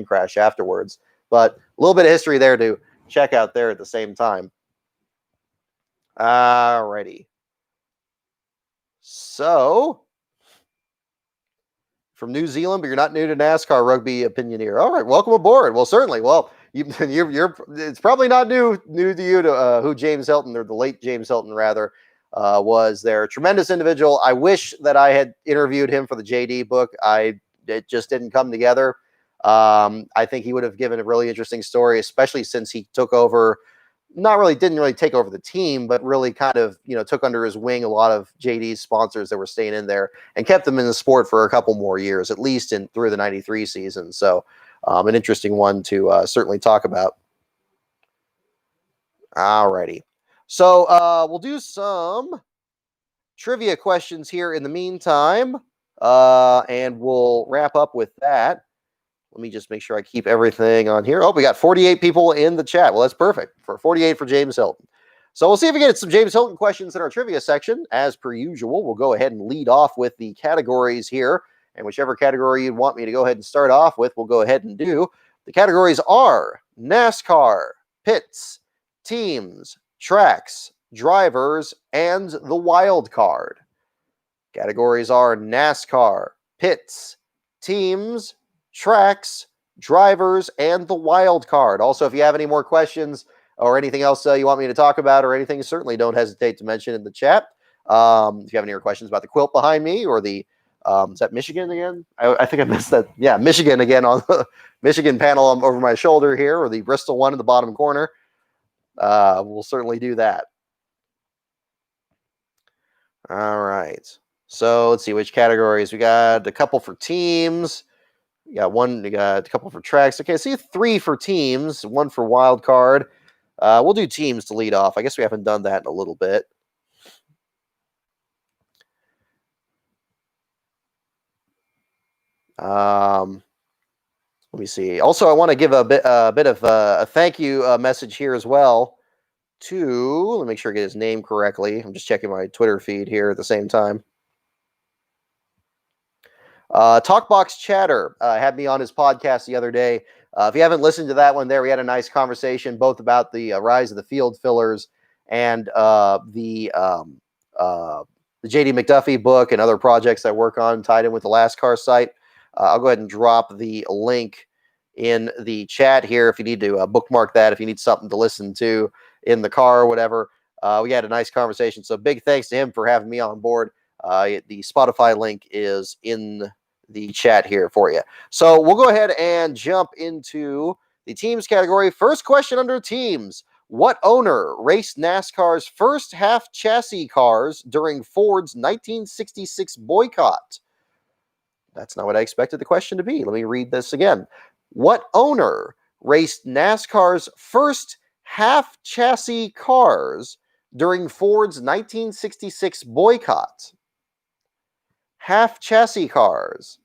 crash afterwards. But a little bit of history there to check out there at the same time. Alrighty. So, from New Zealand, but you're not new to NASCAR, rugby opinioneer. All right, welcome aboard. Well, certainly. Well, it's probably not new to you to who James Hilton, or the late James Hilton rather, was there. Tremendous individual. I wish that I had interviewed him for the JD book. It just didn't come together. I think he would have given a really interesting story, especially since he took over, didn't really take over the team, but really kind of, took under his wing a lot of JD's sponsors that were staying in there and kept them in the sport for a couple more years, at least through the 93 season. So an interesting one to certainly talk about. Alrighty. So we'll do some trivia questions here in the meantime, and we'll wrap up with that. Let me just make sure I keep everything on here. Oh, we got 48 people in the chat. Well, that's perfect. For 48 for James Hilton. So we'll see if we get some James Hilton questions in our trivia section. As per usual, we'll go ahead and lead off with the categories here. And whichever category you want me to go ahead and start off with, we'll go ahead and do. The categories are NASCAR, pits, teams, tracks, drivers, and the wild card. Categories are NASCAR, pits, teams, tracks, drivers, and the wild card. Also, if you have any more questions or anything else you want me to talk about or anything, certainly don't hesitate to mention in the chat. If you have any more questions about the quilt behind me or the is that Michigan again? I think I missed that. Yeah, Michigan again on the Michigan panel over my shoulder here, or the Bristol one in the bottom corner. We'll certainly do that. All right. So let's see which categories. We got a couple for teams. We got a couple for tracks. Okay, see 3 for teams, 1 for wild card. We'll do teams to lead off. I guess we haven't done that in a little bit. Let me see. Also, I want to give a bit of a thank you message here as well to, let me make sure I get his name correctly. I'm just checking my Twitter feed here at the same time. Talkbox Chatter had me on his podcast the other day. If you haven't listened to that one there, we had a nice conversation both about the rise of the field fillers and the J.D. McDuffie book and other projects I work on tied in with the NASCAR site. I'll go ahead and drop the link in the chat here if you need to bookmark that, if you need something to listen to in the car or whatever. We had a nice conversation. So big thanks to him for having me on board. The Spotify link is in the chat here for you. So we'll go ahead and jump into the teams category. First question under teams. What owner raced NASCAR's first half chassis cars during Ford's 1966 boycott? That's not what I expected the question to be. Let me read this again. What owner raced NASCAR's first half chassis cars during Ford's 1966 boycott? Half chassis cars.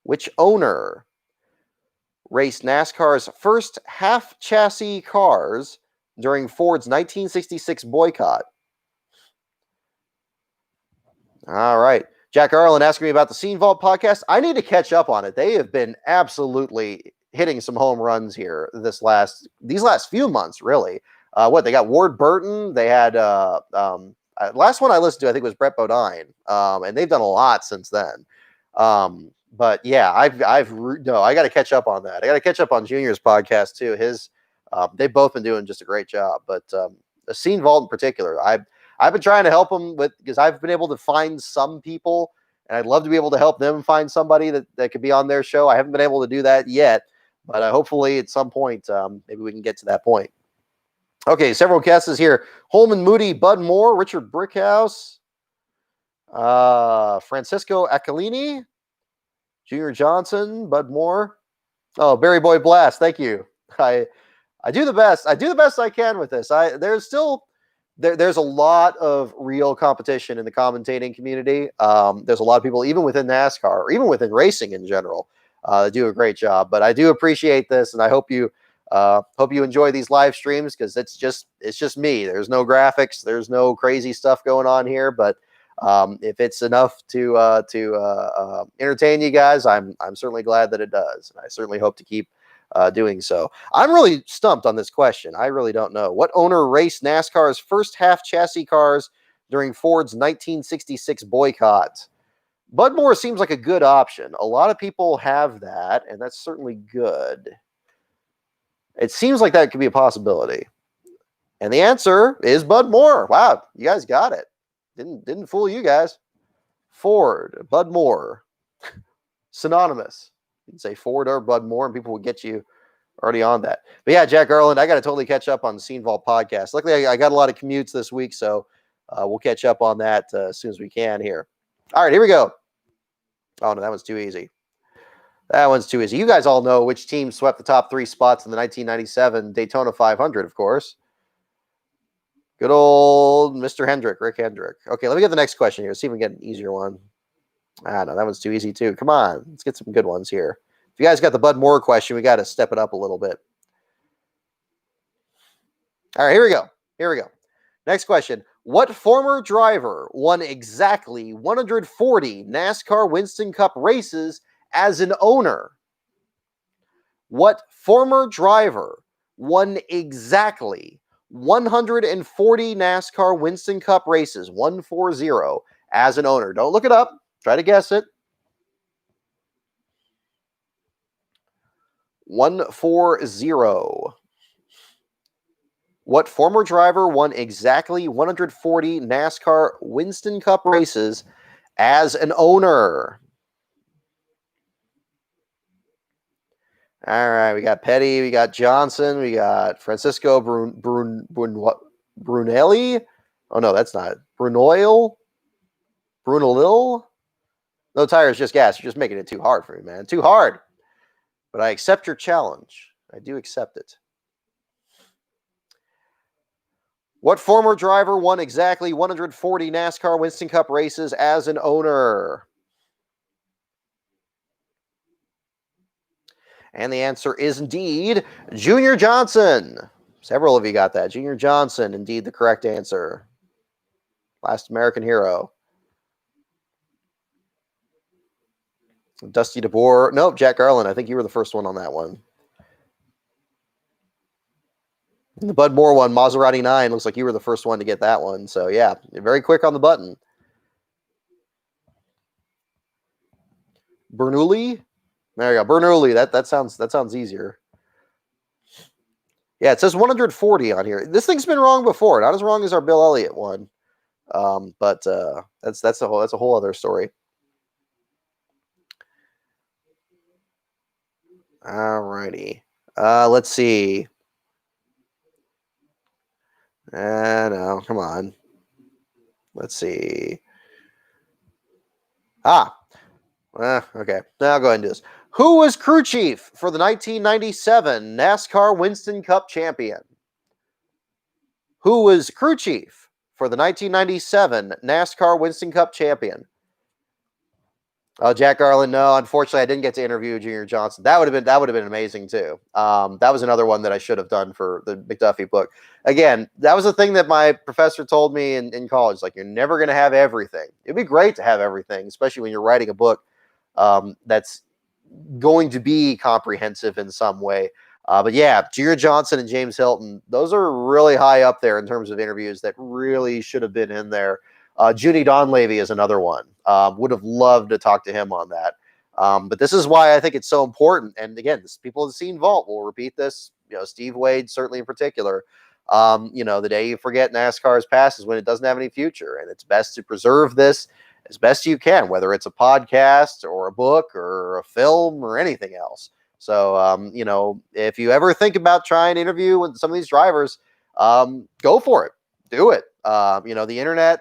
Which owner raced NASCAR's first half chassis cars during Ford's 1966 boycott? All right. Jack Garland asking me about the Scene Vault podcast. I need to catch up on it. They have been absolutely hitting some home runs here these last few months, really. They got Ward Burton. They had last one I listened to, I think, was Brett Bodine, and they've done a lot since then. But yeah, I got to catch up on that. I got to catch up on Junior's podcast too. They've both been doing just a great job. But the Scene Vault in particular, I've been trying to help them because I've been able to find some people, and I'd love to be able to help them find somebody that could be on their show. I haven't been able to do that yet, but hopefully at some point, maybe we can get to that point. Okay, several guesses here. Holman Moody, Bud Moore, Richard Brickhouse, Francisco Acalini, Junior Johnson, Bud Moore. Oh, Barry Boy Blast. Thank you. I do the best. I do the best I can with this. There's a lot of real competition in the commentating community. There's a lot of people, even within NASCAR or even within racing in general, that do a great job. But I do appreciate this, and I hope you enjoy these live streams because it's just me. There's no graphics, there's no crazy stuff going on here. But if it's enough to entertain you guys, I'm certainly glad that it does, and I certainly hope to keep doing so. I'm really stumped on this question. I really don't know. What owner raced NASCAR's first half chassis cars during Ford's 1966 boycott? Bud Moore seems like a good option. A lot of people have that, and that's certainly good. It seems like that could be a possibility. And the answer is Bud Moore. Wow, you guys got it. Didn't fool you guys. Ford, Bud Moore. Synonymous. You can say Ford or Bud Moore, and people will get you already on that. But yeah, Jack Garland, I got to totally catch up on the Scene Vault podcast. Luckily, I got a lot of commutes this week, so we'll catch up on that as soon as we can here. All right, here we go. Oh, no, that one's too easy. That one's too easy. You guys all know which team swept the top 3 spots in the 1997 Daytona 500, of course. Good old Mr. Hendrick, Rick Hendrick. Okay, let me get the next question here. See if we can get an easier one. No, that one's too easy too. Come on, let's get some good ones here. If you guys got the Bud Moore question, we got to step it up a little bit. All right, here we go. Here we go. Next question. What former driver won exactly 140 NASCAR Winston Cup races as an owner? What former driver won exactly 140 NASCAR Winston Cup races, 140, as an owner? Don't look it up. Try to guess it. 140. What former driver won exactly 140 NASCAR Winston Cup races as an owner? All right, we got Petty, we got Johnson, we got Francisco Brunelli. Oh, no, that's not it. Brunolil? No tires, just gas. You're just making it too hard for me, man. Too hard. But I accept your challenge. I do accept it. What former driver won exactly 140 NASCAR Winston Cup races as an owner? And the answer is indeed Junior Johnson. Several of you got that. Junior Johnson, indeed the correct answer. Last American hero. Dusty DeBoer. Nope, Jack Garland. I think you were the first one on that one. And the Bud Moore one, Maserati 9, looks like you were the first one to get that one. So, yeah, you're very quick on the button. Bernoulli? There you go. Bernoulli. That sounds easier. Yeah, it says 140 on here. This thing's been wrong before. Not as wrong as our Bill Elliott one. But that's a whole other story. All righty. Let's see. No, come on. Let's see. Okay. Now I'll go ahead and do this. Who was crew chief for the 1997 NASCAR Winston Cup champion? Who was crew chief for the 1997 NASCAR Winston Cup champion? Oh, Jack Garland. No, unfortunately, I didn't get to interview Junior Johnson. That would have been amazing too. That was another one that I should have done for the McDuffie book. Again, that was the thing that my professor told me in college. Like, you're never going to have everything. It'd be great to have everything, especially when you're writing a book that's going to be comprehensive in some way. But yeah, Junior Johnson and James Hilton, those are really high up there in terms of interviews that really should have been in there. Junie Donlavey is another one. Would have loved to talk to him on that. But this is why I think it's so important. And again, people in the Scene Vault will repeat this. Steve Wade, certainly in particular. The day you forget NASCAR's past is when it doesn't have any future. And it's best to preserve this as best you can, whether it's a podcast or a book or a film or anything else. So, if you ever think about trying to interview with some of these drivers, go for it. Do it. The internet,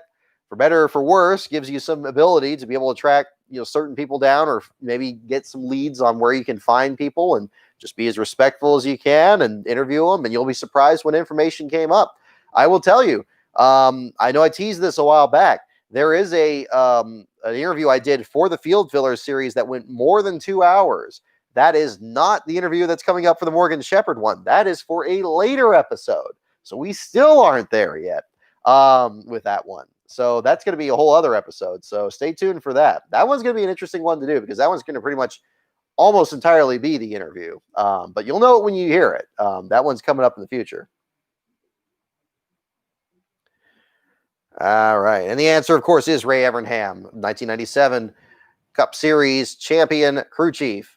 for better or for worse, gives you some ability to be able to track, certain people down, or maybe get some leads on where you can find people, and just be as respectful as you can and interview them. And you'll be surprised when information came up. I will tell you, I know I teased this a while back. There is an interview I did for the Field Fillers series that went more than 2 hours. That is not the interview that's coming up for the Morgan Shepherd one. That is for a later episode. So we still aren't there yet with that one. So that's going to be a whole other episode. So stay tuned for that. That one's going to be an interesting one to do, because that one's going to pretty much almost entirely be the interview. But you'll know it when you hear it. That one's coming up in the future. All right. And the answer, of course, is Ray Evernham, 1997 Cup Series champion, crew chief.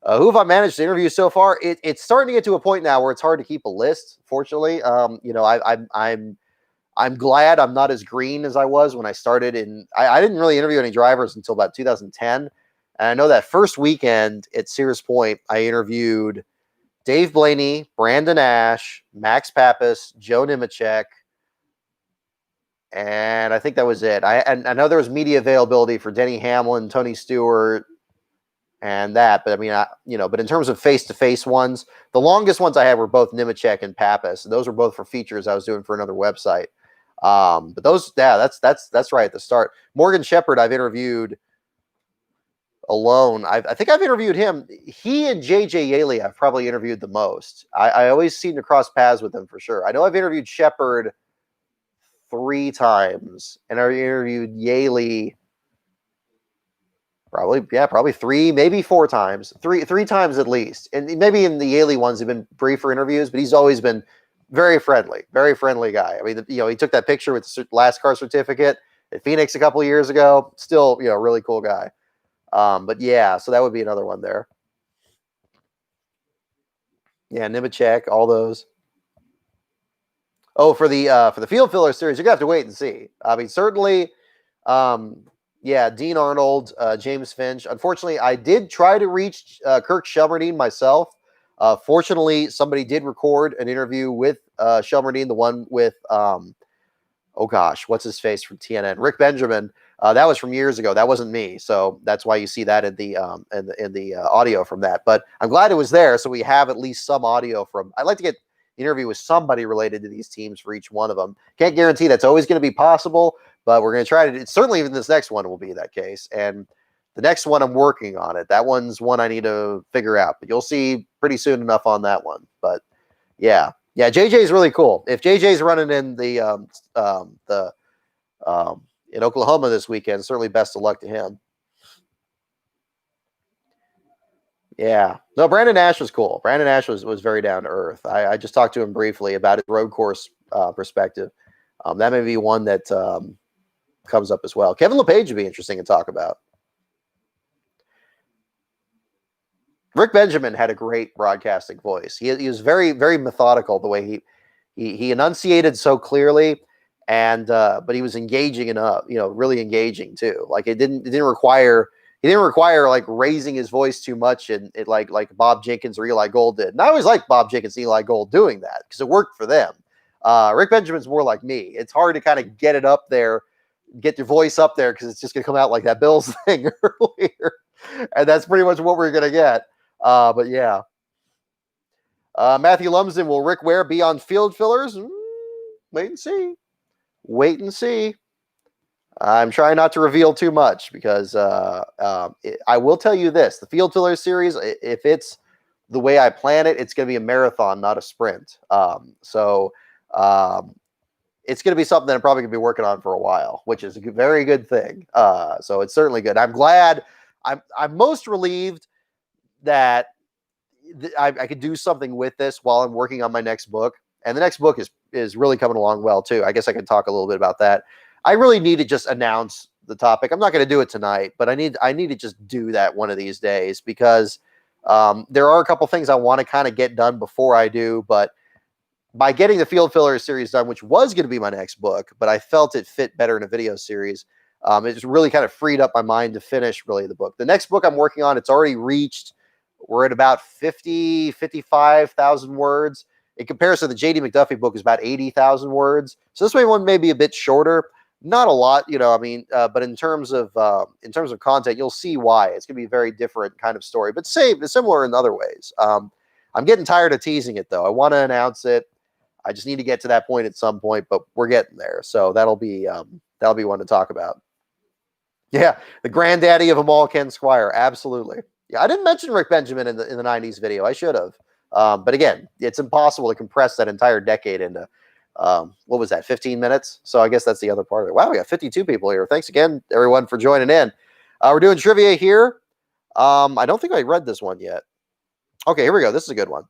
Who have I managed to interview so far? It's starting to get to a point now where it's hard to keep a list, fortunately. I'm glad I'm not as green as I was when I started. I didn't really interview any drivers until about 2010. And I know that first weekend at Sears Point, I interviewed Dave Blaney, Brandon Ash, Max Pappas, Joe Nemechek, and I think that was it. I know there was media availability for Denny Hamlin, Tony Stewart, and that. But I mean, but in terms of face-to-face ones, the longest ones I had were both Nemechek and Pappas. Those were both for features I was doing for another website. But those, yeah, that's right at the start. Morgan Shepherd, I've interviewed alone. I think I've interviewed him. He and JJ Yaley I've probably interviewed the most. I always seem to cross paths with them for sure. I know I've interviewed Shepherd 3 times, and I interviewed Yaley probably 3, maybe 4 times. Three times at least. And maybe in the Yaley ones have been briefer interviews, but he's always been very friendly guy. I mean, he took that picture with the NASCAR certificate at Phoenix a couple of years ago. Still, really cool guy. But yeah, so that would be another one there. Yeah, Nemechek, all those. Oh, for the field filler series, you're gonna have to wait and see. I mean, certainly, Dean Arnold, James Finch. Unfortunately, I did try to reach Kirk Shelmerdine myself. Fortunately, somebody did record an interview with Shelmerdine, the one with what's his face from TNN, Rick Benjamin. That was from years ago. That wasn't me, so that's why you see that in the audio from that. But I'm glad it was there, so we have at least some audio from. I'd like to get the interview with somebody related to these teams for each one of them. Can't guarantee that's always going to be possible, but we're going to try to. Certainly, even this next one will be that case, and the next one I'm working on it. That one's one I need to figure out, but you'll see pretty soon enough on that one. But yeah, JJ's really cool. If JJ's running in in Oklahoma this weekend, certainly best of luck to him. Yeah. No, Brandon Ash was cool. Brandon Ash was very down to earth. I just talked to him briefly about his road course perspective. That may be one that comes up as well. Kevin LePage would be interesting to talk about. Rick Benjamin had a great broadcasting voice. He was very, very methodical the way he enunciated so clearly. And but he was engaging enough, really engaging too. Like it didn't require like raising his voice too much, and it like Bob Jenkins or Eli Gold did. And I always liked Bob Jenkins and Eli Gold doing that because it worked for them. Rick Benjamin's more like me. It's hard to kind of get it up there, get your voice up there because it's just gonna come out like that Bills thing earlier, and that's pretty much what we're gonna get. But yeah, Matthew Lumsden, will Rick Ware be on field fillers? Wait and see. I'm trying not to reveal too much because I will tell you this. The Field Filler series, if it's the way I plan it, it's going to be a marathon, not a sprint. So it's going to be something that I'm probably going to be working on for a while, which is a very good thing. So it's certainly good. I'm glad. I'm most relieved that I could do something with this while I'm working on my next book. And the next book is really coming along well too. I guess I can talk a little bit about that. I really need to just announce the topic. I'm not going to do it tonight, but I need to just do that one of these days because there are a couple things I want to kind of get done before I do. But by getting the Field Filler series done, which was going to be my next book, but I felt it fit better in a video series, it's really kind of freed up my mind to finish really the book. The next book I'm working on, it's already reached. We're at about 55,000 words. In comparison, the J.D. McDuffie book is about 80,000 words. So this one may be a bit shorter. Not a lot, but in terms of content, you'll see why. It's going to be a very different kind of story, but similar in other ways. I'm getting tired of teasing it, though. I want to announce it. I just need to get to that point at some point, but we're getting there. So that'll be one to talk about. Yeah, the granddaddy of them all, Ken Squire. Absolutely. Yeah, I didn't mention Rick Benjamin in the 90s video. I should have. But again, it's impossible to compress that entire decade into, what was that, 15 minutes? So I guess that's the other part of it. Wow, we got 52 people here. Thanks again, everyone, for joining in. We're doing trivia here. I don't think I read this one yet. Okay, here we go. This is a good one.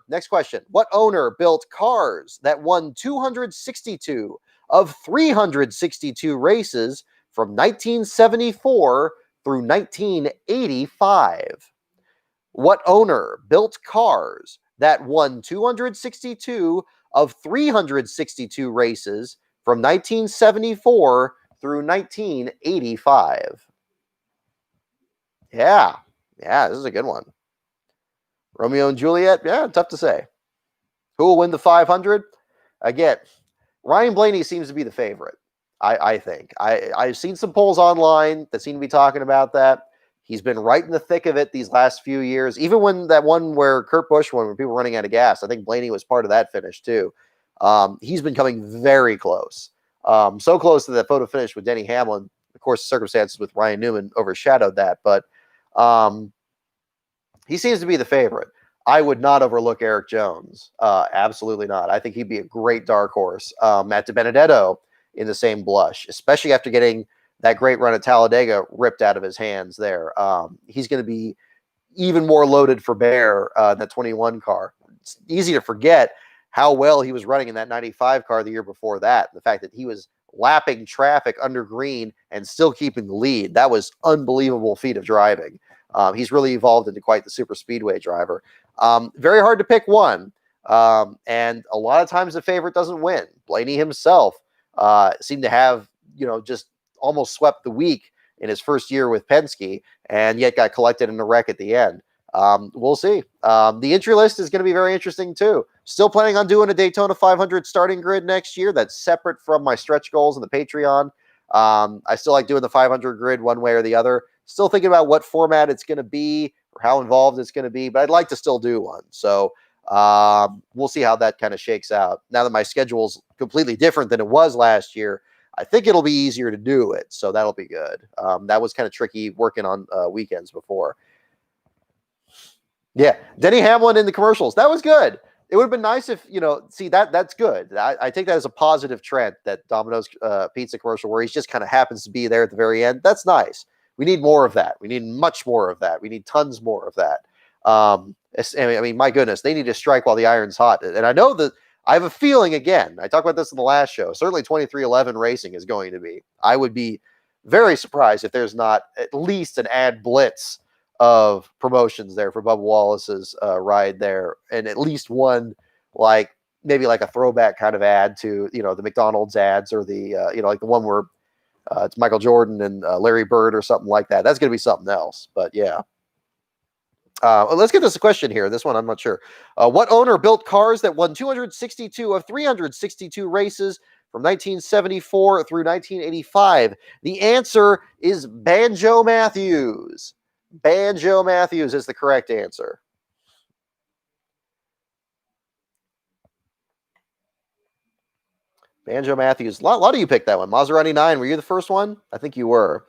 Next question. What owner built cars that won 262 of 362 races from 1974 through 1985? What owner built cars that won 262 of 362 races from 1974 through 1985? Yeah. Yeah, this is a good one. Romeo and Juliet. Yeah, tough to say. Who will win the 500? Again, Ryan Blaney seems to be the favorite. I think. I've seen some polls online that seem to be talking about that. He's been right in the thick of it these last few years. Even when that one where Kurt Busch won, when people were running out of gas, I think Blaney was part of that finish too. He's been coming very close. So close to that photo finish with Denny Hamlin. Of course, the circumstances with Ryan Newman overshadowed that, but um, he seems to be the favorite. I would not overlook Eric Jones. Absolutely not. I think he'd be a great dark horse. Matt DiBenedetto in the same blush, especially after getting that great run at Talladega ripped out of his hands there. He's going to be even more loaded for bear that 21 car. It's easy to forget how well he was running in that 95 car the year before that. The fact that he was lapping traffic under green and still keeping the lead. That was unbelievable feat of driving. He's really evolved into quite the super speedway driver. Very hard to pick one. And a lot of times the favorite doesn't win. Blaney himself seemed to have, just almost swept the week in his first year with Penske and yet got collected in a wreck at the end. We'll see. The entry list is going to be very interesting too. Still planning on doing a Daytona 500 starting grid next year. That's separate from my stretch goals and the Patreon. I still like doing the 500 grid one way or the other. Still thinking about what format it's going to be or how involved it's going to be, but I'd like to still do one. So we'll see how that kind of shakes out. Now that my schedule's completely different than it was last year, I think it'll be easier to do it. So that'll be good. That was kind of tricky working on weekends before. Yeah, Denny Hamlin in the commercials. That was good. It would have been nice if, see that's good. I take that as a positive trend, that Domino's pizza commercial where he just kind of happens to be there at the very end. That's nice. We need more of that. We need much more of that. We need tons more of that. I mean, my goodness, they need to strike while the iron's hot. And I know that I have a feeling, again, I talked about this in the last show, certainly 2311 Racing is going to be. I would be very surprised if there's not at least an ad blitz of promotions there for Bubba Wallace's ride there, and at least one, like maybe like a throwback kind of ad to the McDonald's ads, or the like the one where it's Michael Jordan and Larry Bird or something like that. That's going to be something else. But yeah, let's get this question here. This one I'm not sure. What owner built cars that won 262 of 362 races from 1974 through 1985? The answer is Banjo Matthews. Banjo Matthews is the correct answer. Banjo Matthews. A lot of you picked that one. Maserati 9, were you the first one? I think you were.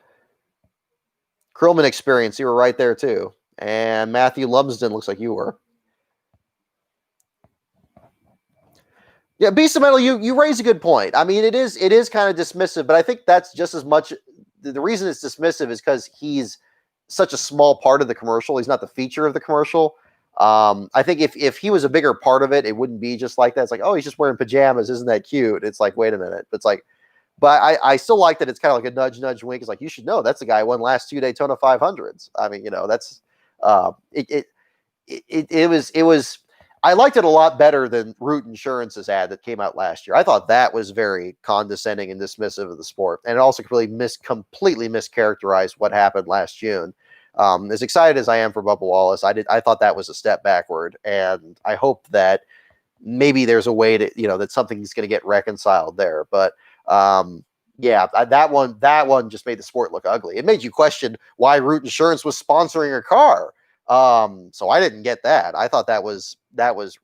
Krillman Experience, you were right there too. And Matthew Lumsden looks like you were. Yeah, Beast of Metal, you raise a good point. I mean, it is kind of dismissive, but I think that's just as much. The reason it's dismissive is because he's such a small part of the commercial. He's not the feature of the commercial. I think if he was a bigger part of it, it wouldn't be just like that. It's like, oh, he's just wearing pajamas. Isn't that cute? It's like, wait a minute. It's like, but I still like that it's kind of like a nudge, wink. It's like, you should know that's the guy who won last 2 Daytona 500s. I mean, that's it was. I liked it a lot better than Root Insurance's ad that came out last year. I thought that was very condescending and dismissive of the sport, and it also really completely mischaracterized what happened last June. As excited as I am for Bubba Wallace, I thought that was a step backward, and I hope that maybe there's a way to, that something's going to get reconciled there. But yeah, that one just made the sport look ugly. It made you question why Root Insurance was sponsoring a car. So I didn't get that. I thought that was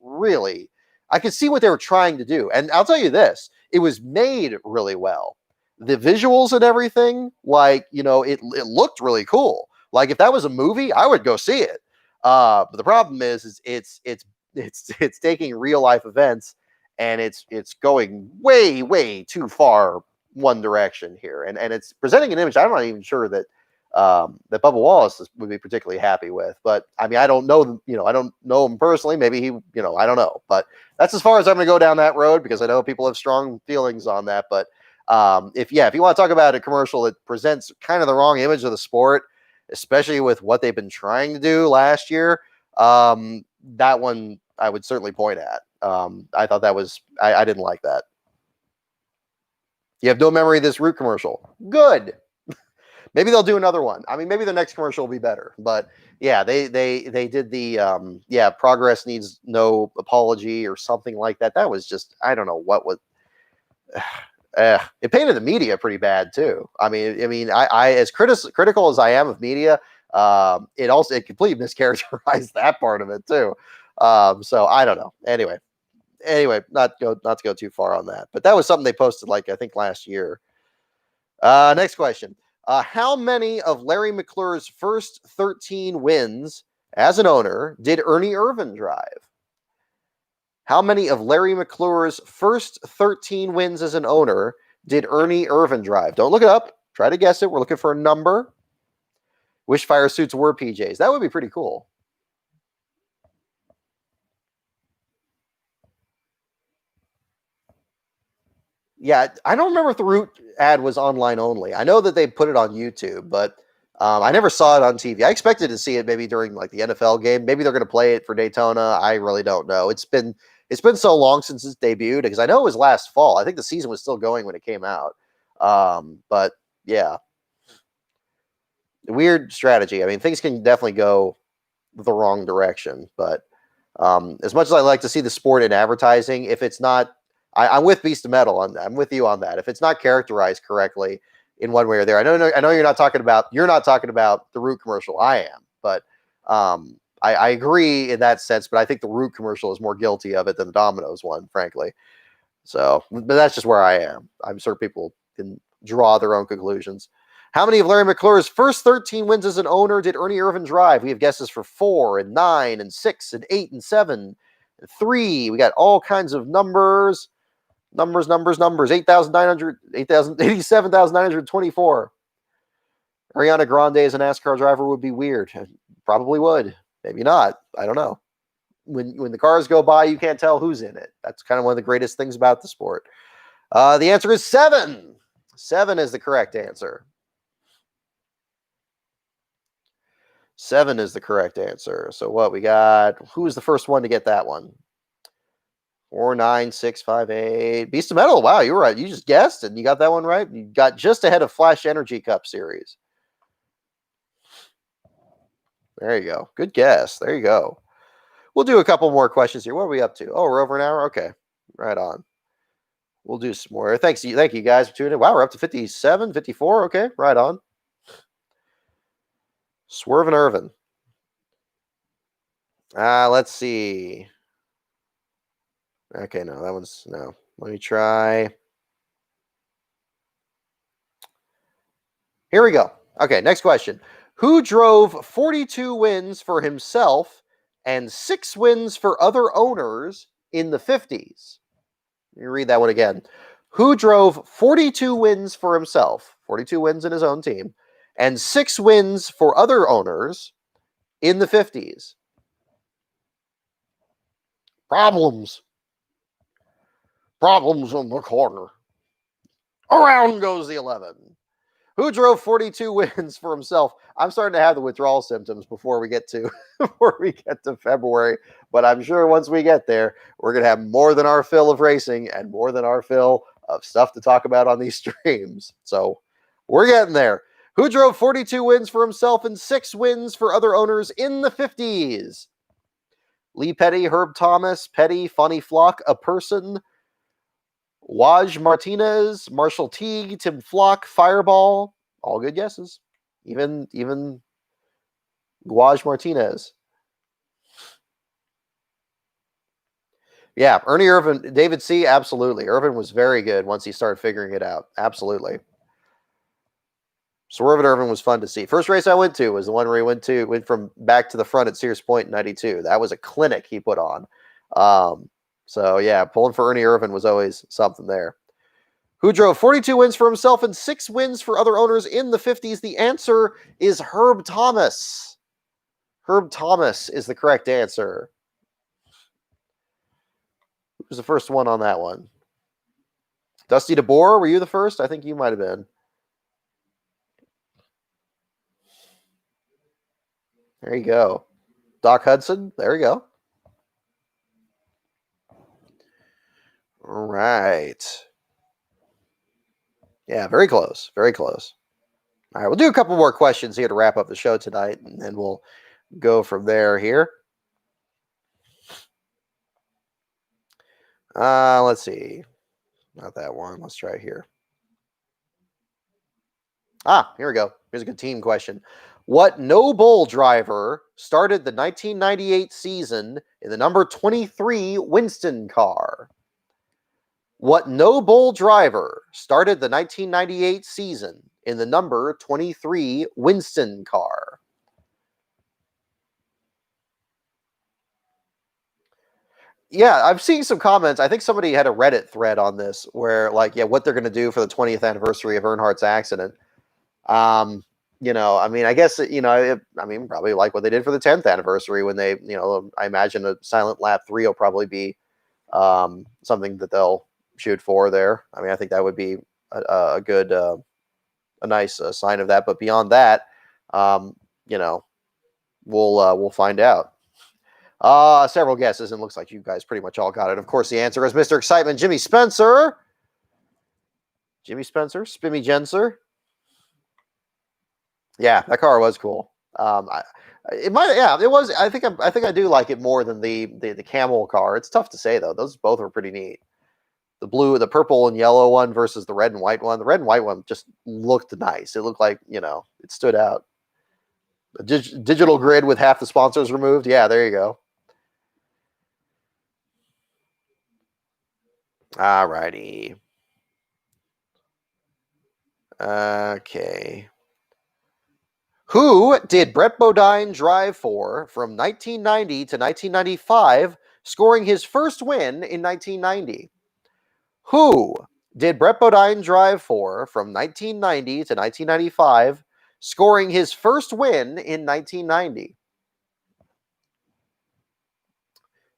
really, I could see what they were trying to do. And I'll tell you this, it was made really well. The visuals and everything, like, it looked really cool. Like if that was a movie, I would go see it. But the problem is it's taking real life events and it's going way, way too far one direction here. And it's presenting an image I'm not even sure that that Bubba Wallace would be particularly happy with. But I mean, I don't know, I don't know him personally. Maybe he, I don't know. But that's as far as I'm going to go down that road, because I know people have strong feelings on that. But if you want to talk about a commercial that presents kind of the wrong image of the sport, especially with what they've been trying to do last year, that one I would certainly point at. I thought that was, I didn't like that. You have no memory of this Root commercial. Good. Maybe they'll do another one. I mean, maybe the next commercial will be better. But yeah, they did the progress needs no apology or something like that. That was just, I don't know what was. It painted the media pretty bad too. I as critical as I am of media, it completely mischaracterized that part of it too. So I don't know. Anyway, not to go too far on that, but that was something they posted like I think last year. Next question. How many of Larry McClure's first 13 wins as an owner did Ernie Irvan drive? How many of Larry McClure's first 13 wins as an owner did Ernie Irvan drive? Don't look it up. Try to guess it. We're looking for a number. Wish fire suits were PJs. That would be pretty cool. Yeah, I don't remember if the Root ad was online only. I know that they put it on YouTube, but I never saw it on TV. I expected to see it maybe during like the NFL game. Maybe they're going to play it for Daytona. I really don't know. It's been so long since it's debuted because I know it was last fall. I think the season was still going when it came out. But yeah, weird strategy. I mean, things can definitely go the wrong direction. But as much as I like to see the sport in advertising, if it's not, I'm with Beast of Metal on that. I'm with you on that. If it's not characterized correctly in one way or there, I know you're not talking about the Root commercial. I am, but I agree in that sense. But I think the Root commercial is more guilty of it than the Domino's one, frankly. So, but that's just where I am. I'm sure people can draw their own conclusions. How many of Larry McClure's first 13 wins as an owner did Ernie Irvan drive? We have guesses for 4 and 9 and 6 and 8 and 7 and 3. We got all kinds of numbers. 8,900, 87,924. Ariana Grande as a NASCAR driver would be weird. Probably would. Maybe not. I don't know. When the cars go by, you can't tell who's in it. That's kind of one of the greatest things about the sport. The answer is 7. 7 is the correct answer. 7 is the correct answer. So what we got? Who was the first one to get that one? 4, 9, 6, 5, 8. Beast of Metal. Wow, you were right. You just guessed and you got that one right. You got just ahead of Flash Energy Cup Series. There you go. Good guess. There you go. We'll do a couple more questions here. What are we up to? Oh, we're over an hour? Okay. Right on. We'll do some more. Thank you guys for tuning in. Wow, we're up to 57, 54. Okay, right on. Swerve and Irvin. Let's see. Okay, no, that one's no. Let me try. Here we go. Okay, next question. Who drove 42 wins for himself and 6 wins for other owners in the 50s? Let me read that one again. Who drove 42 wins for himself, 42 wins in his own team, and 6 wins for other owners in the 50s? Problems in the corner. Around goes the 11. Who drove 42 wins for himself? I'm starting to have the withdrawal symptoms before we get to February, but I'm sure once we get there, we're going to have more than our fill of racing and more than our fill of stuff to talk about on these streams. So we're getting there. Who drove 42 wins for himself and 6 wins for other owners in the 50s? Lee Petty, Herb Thomas, Petty, Funny Flock, A Person, Waj Martinez, Marshall Teague, Tim Flock, Fireball. All good guesses. Even Waj Martinez. Yeah, Ernie Irvan, David C., absolutely. Irvan was very good once he started figuring it out. Absolutely. Swerve and Irvan was fun to see. First race I went to was the one where he went from back to the front at Sears Point in 92. That was a clinic he put on. So, yeah, pulling for Ernie Irvan was always something there. Who drove 42 wins for himself and 6 wins for other owners in the 50s? The answer is Herb Thomas. Herb Thomas is the correct answer. Who was the first one on that one? Dusty DeBoer, were you the first? I think you might have been. There you go. Doc Hudson, there you go. All right. Yeah, very close. Very close. All right, we'll do a couple more questions here to wrap up the show tonight, and then we'll go from there here. Let's see. Not that one. Let's try here. Here we go. Here's a good team question. What no bull driver started the 1998 season in the number 23 Winston car? What no bull driver started the 1998 season in the number 23 Winston car? Yeah, I've seen some comments. I think somebody had a Reddit thread on this where, like, yeah, what they're going to do for the 20th anniversary of Earnhardt's accident. I mean, I guess, probably like what they did for the 10th anniversary when they, I imagine a silent lap 3 will probably be something that they'll shoot for there. I mean, I think that would be a good, a nice sign of that. But beyond that, we'll find out. Several guesses, and looks like you guys pretty much all got it. Of course, the answer is Mr. Excitement, Jimmy Spencer. Jimmy Spencer, Spimmy Jenser. Yeah, that car was cool. It was. I think I do like it more than the camel car. It's tough to say though. Those both are pretty neat. The purple and yellow one versus the red and white one. The red and white one just looked nice. It looked like, it stood out. A digital grid with half the sponsors removed. Yeah, there you go. All righty. Okay. Who did Brett Bodine drive for from 1990 to 1995, scoring his first win in 1990? Who did Brett Bodine drive for from 1990 to 1995, scoring his first win in 1990?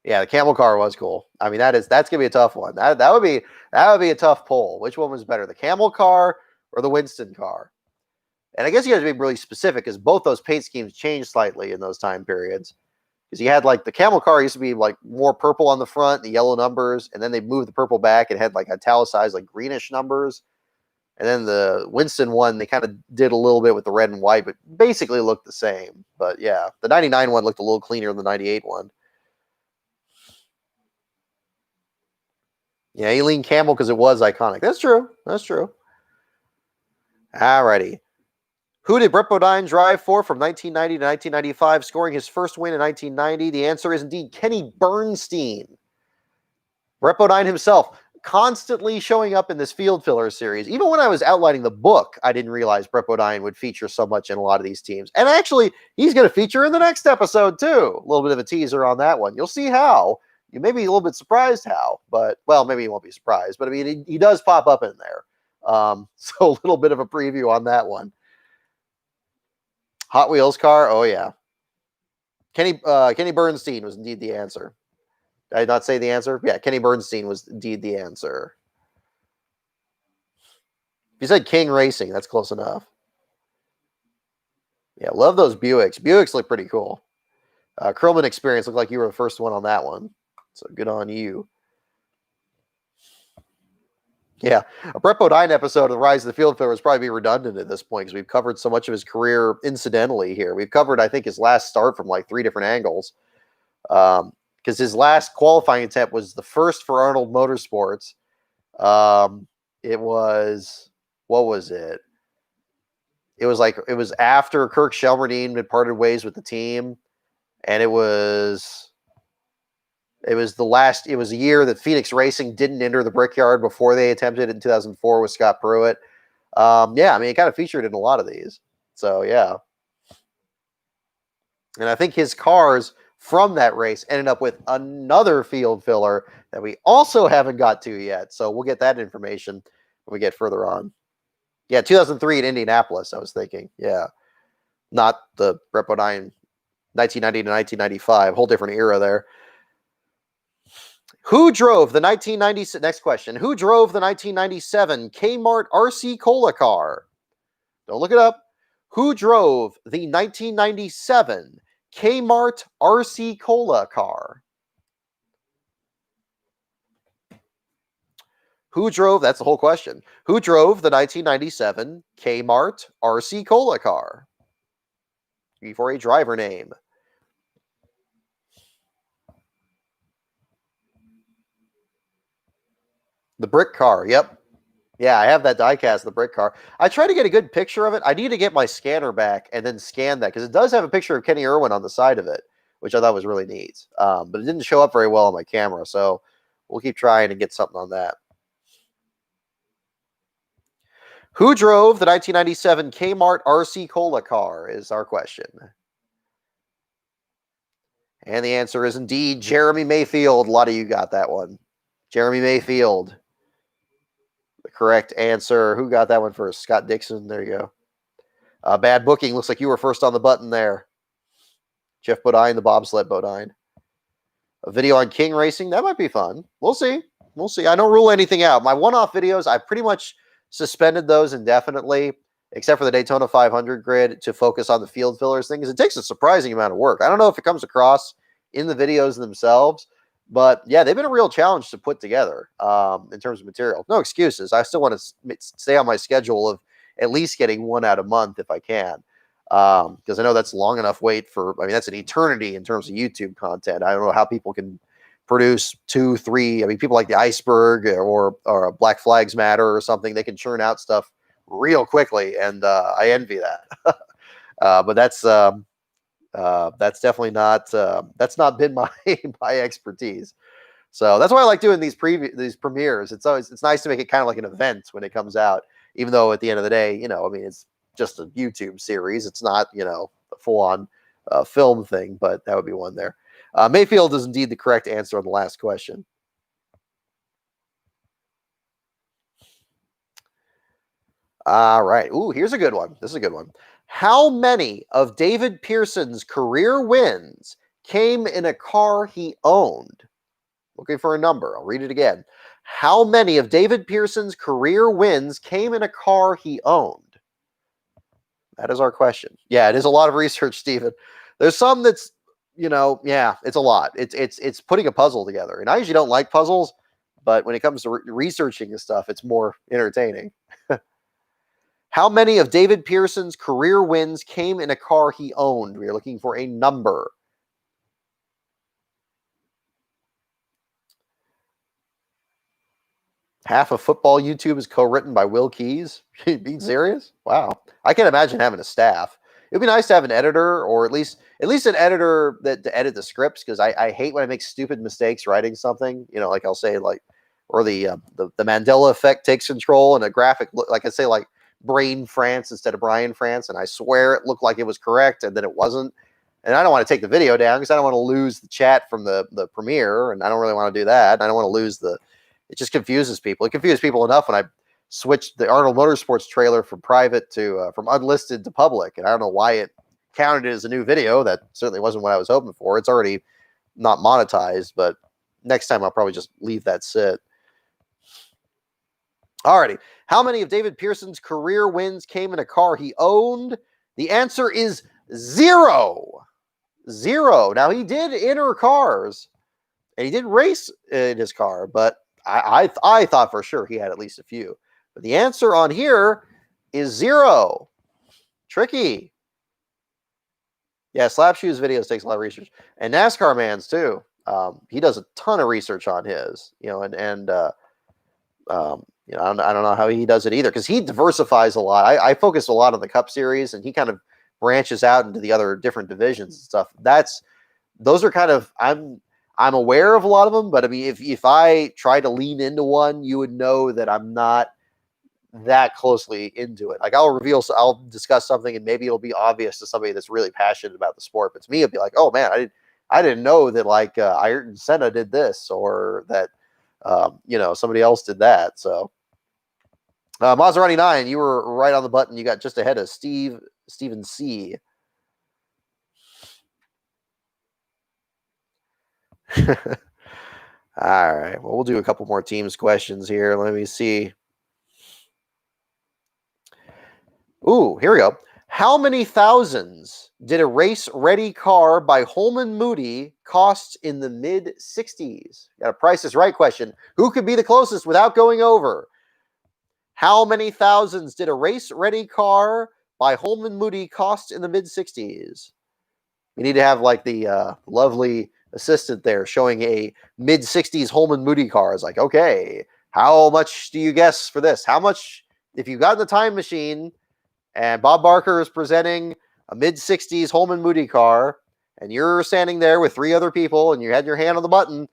Yeah, the camel car was cool. I mean, that's gonna be a tough one. That would be a tough poll. Which one was better, the camel car or the Winston car? And I guess you have to be really specific because both those paint schemes changed slightly in those time periods. Because you had like the camel car used to be like more purple on the front, the yellow numbers, and then they moved the purple back and had like italicized like greenish numbers. And then the Winston one, they kind of did a little bit with the red and white, but basically looked the same. But yeah, the 99 one looked a little cleaner than the 98 one. Yeah, you lean camel because it was iconic. That's true. That's true. Alrighty. Who did Brett Bodine drive for from 1990 to 1995, scoring his first win in 1990? The answer is indeed Kenny Bernstein. Brett Bodine himself constantly showing up in this field filler series. Even when I was outlining the book, I didn't realize Brett Bodine would feature so much in a lot of these teams. And actually, he's going to feature in the next episode, too. A little bit of a teaser on that one. You'll see how. You may be a little bit surprised how, but, well, maybe you won't be surprised. But, I mean, he does pop up in there. So a little bit of a preview on that one. Hot Wheels car? Oh, yeah. Kenny Bernstein was indeed the answer. Did I not say the answer? Yeah, Kenny Bernstein was indeed the answer. If you said King Racing, that's close enough. Yeah, love those Buicks. Buicks look pretty cool. Krillman Experience looked like you were the first one on that one. So good on you. Yeah, a Brett Bodine episode of the Rise of the Field Filler is probably be redundant at this point because we've covered so much of his career incidentally here. We've covered, I think, his last start from like 3 different angles. Because his last qualifying attempt was the first for Arnold Motorsports. It was, what was it? It was after Kirk Shelmerdine had parted ways with the team, and it was a year that Phoenix Racing didn't enter the Brickyard before they attempted it in 2004 with Scott Pruitt. Yeah, I mean, it kind of featured in a lot of these. So, yeah. And I think his cars from that race ended up with another field filler that we also haven't got to yet. So we'll get that information when we get further on. Yeah, 2003 in Indianapolis, I was thinking. Yeah. Not the Brett Bodine 1990 to 1995. Whole different era there. Who drove the 1997? Next question. Who drove the 1997 Kmart RC Cola car? Don't look it up. Who drove the 1997 Kmart RC Cola car? Who drove, that's the whole question. Who drove the 1997 Kmart RC Cola car? For a driver name. The brick car, yep. Yeah, I have that diecast, the brick car. I tried to get a good picture of it. I need to get my scanner back and then scan that because it does have a picture of Kenny Irwin on the side of it, which I thought was really neat. But it didn't show up very well on my camera, so we'll keep trying to get something on that. Who drove the 1997 Kmart RC Cola car is our question. And the answer is indeed Jeremy Mayfield. A lot of you got that one. Jeremy Mayfield. The correct answer. Who got that one first? Scott Dixon. There you go. Bad booking. Looks like you were first on the button there. Jeff Bodine, the bobsled Bodine. A video on King Racing. That might be fun. We'll see. We'll see. I don't rule anything out. My one-off videos, I pretty much suspended those indefinitely, except for the Daytona 500 grid, to focus on the field fillers thing, because it takes a surprising amount of work. I don't know if it comes across in the videos themselves, but yeah, they've been a real challenge to put together in terms of material. No excuses. I still want to stay on my schedule of at least getting one out a month if I can, because I know that's long enough wait for, I mean, that's an eternity in terms of YouTube content. I don't know how people can produce 2, 3. I mean, people like the Iceberg or Black Flags Matter or something, they can churn out stuff real quickly, and I envy that. But that's definitely not that's not been my my expertise. So that's why I like doing these premieres. It's nice to make it kind of like an event when it comes out, even though at the end of the day, you know, I mean, it's just a YouTube series. It's not, you know, a full on film thing, but that would be one there. Mayfield is indeed the correct answer on the last question. All right. Ooh, here's a good one. This is a good one. How many of David Pearson's career wins came in a car he owned? Looking for a number. I'll read it again. How many of David Pearson's career wins came in a car he owned? That is our question. Yeah, it is a lot of research, Stephen. There's some that's, you know, yeah, it's a lot. It's putting a puzzle together. And I usually don't like puzzles, but when it comes to researching this stuff, it's more entertaining. How many of David Pearson's career wins came in a car he owned? We are looking for a number. Half of football YouTube is co-written by Will Keys. Being serious? Wow. I can't imagine having a staff. It'd be nice to have an editor, or at least an editor that to edit the scripts, because I hate when I make stupid mistakes writing something. You know, like I'll say like, or the Mandela effect takes control, and a graphic look, like I say like Brain France instead of Brian France, and I swear it looked like it was correct, and then it wasn't. And I don't want to take the video down because I don't want to lose the chat from the premiere, and I don't really want to do that. I don't want to lose the. It just confuses people. It confused people enough when I switched the Arnold Motorsports trailer from private to from unlisted to public, and I don't know why it counted as a new video. That certainly wasn't what I was hoping for. It's already not monetized, but next time I'll probably just leave that sit. Alrighty. How many of David Pearson's career wins came in a car he owned? The answer is 0. 0. Now, he did enter cars, and he did race in his car, but I thought for sure he had at least a few. But the answer on here is 0. Tricky. Yeah, Slapshoes videos takes a lot of research. And NASCAR Man's too. He does a ton of research on his, you know, you know, I don't know how he does it either, because he diversifies a lot. I focus a lot on the Cup Series, and he kind of branches out into the other different divisions and stuff. Those are kind of, I'm aware of a lot of them, but I mean, if I try to lean into one, you would know that I'm not that closely into it. Like I'll discuss something, and maybe it'll be obvious to somebody that's really passionate about the sport. But to me, it'd be like, oh man, I didn't know that like Ayrton Senna did this, or that you know, somebody else did that. So Maserati 9, you were right on the button. You got just ahead of Stephen C. All right. Well, we'll do a couple more teams questions here. Let me see. Ooh, here we go. How many thousands did a race-ready car by Holman Moody cost in the mid-60s? Got a Price is Right question. Who could be the closest without going over? How many thousands did a race-ready car by Holman Moody cost in the mid-60s? We need to have like the lovely assistant there showing a mid-60s Holman Moody car. It's like, okay, how much do you guess for this? How much, if you got in the time machine and Bob Barker is presenting a mid-60s Holman Moody car, and you're standing there with 3 other people, and you had your hand on the button,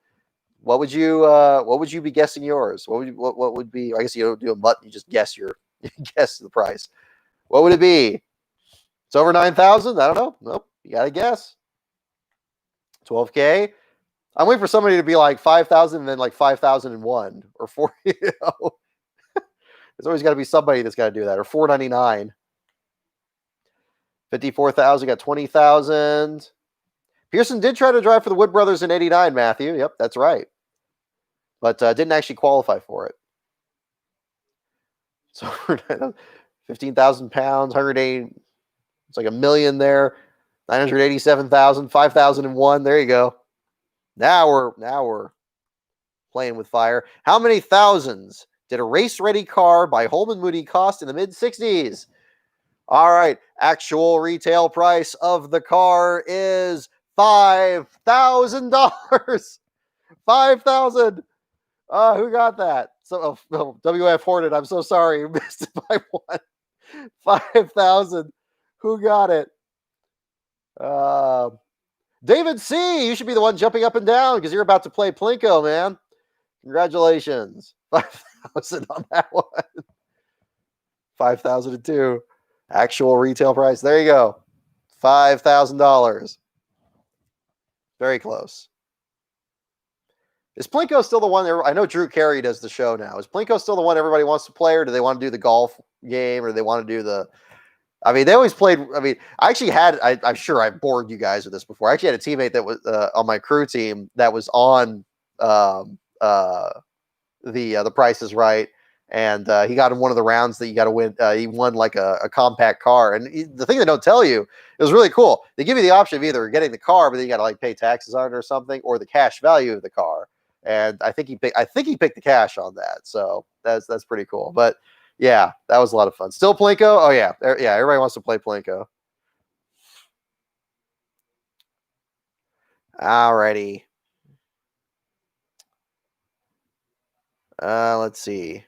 what would you be guessing yours? What would be? I guess you don't do a button; you just guess guess the price. What would it be? It's over 9,000. I don't know. Nope. You gotta guess. 12K. I'm waiting for somebody to be like 5,000 and then like 5,001 or 4. There's always got to be somebody that's got to do that. Or 499. 54,000, got 20,000. Pearson did try to drive for the Wood Brothers in '89, Matthew. Yep, that's right. But didn't actually qualify for it. So 15,000 pounds, 180. It's like $1 million there. 987,000, 5,001. There you go. Now we're playing with fire. How many thousands did a race-ready car by Holman Moody cost in the mid-60s? All right, actual retail price of the car is $5,000. 5,000. Who got that? So WF Hornet. I'm so sorry, you missed it by 1. 5,000. Who got it? David C. You should be the one jumping up and down because you're about to play Plinko, man. Congratulations. 5,000 on that one. 5,002. Actual retail price. There you go. $5,000. Very close. Is Plinko still the one? I know Drew Carey does the show now. Is Plinko still the one everybody wants to play, or do they want to do the golf game, or do they want to do the? I mean, they always played. I mean, I actually had. I'm sure I've bored you guys with this before. I actually had a teammate that was on my crew team that was on the Price is Right, and he got in one of the rounds that you got to win. He won like a compact car, and the thing they don't tell you, it was really cool. They give you the option of either getting the car, but then you got to like pay taxes on it or something, or the cash value of the car. And I think he picked the cash on that, so that's pretty cool. But yeah, that was a lot of fun. Still Plinko? Oh yeah, everybody wants to play Plinko. Alrighty. Let's see.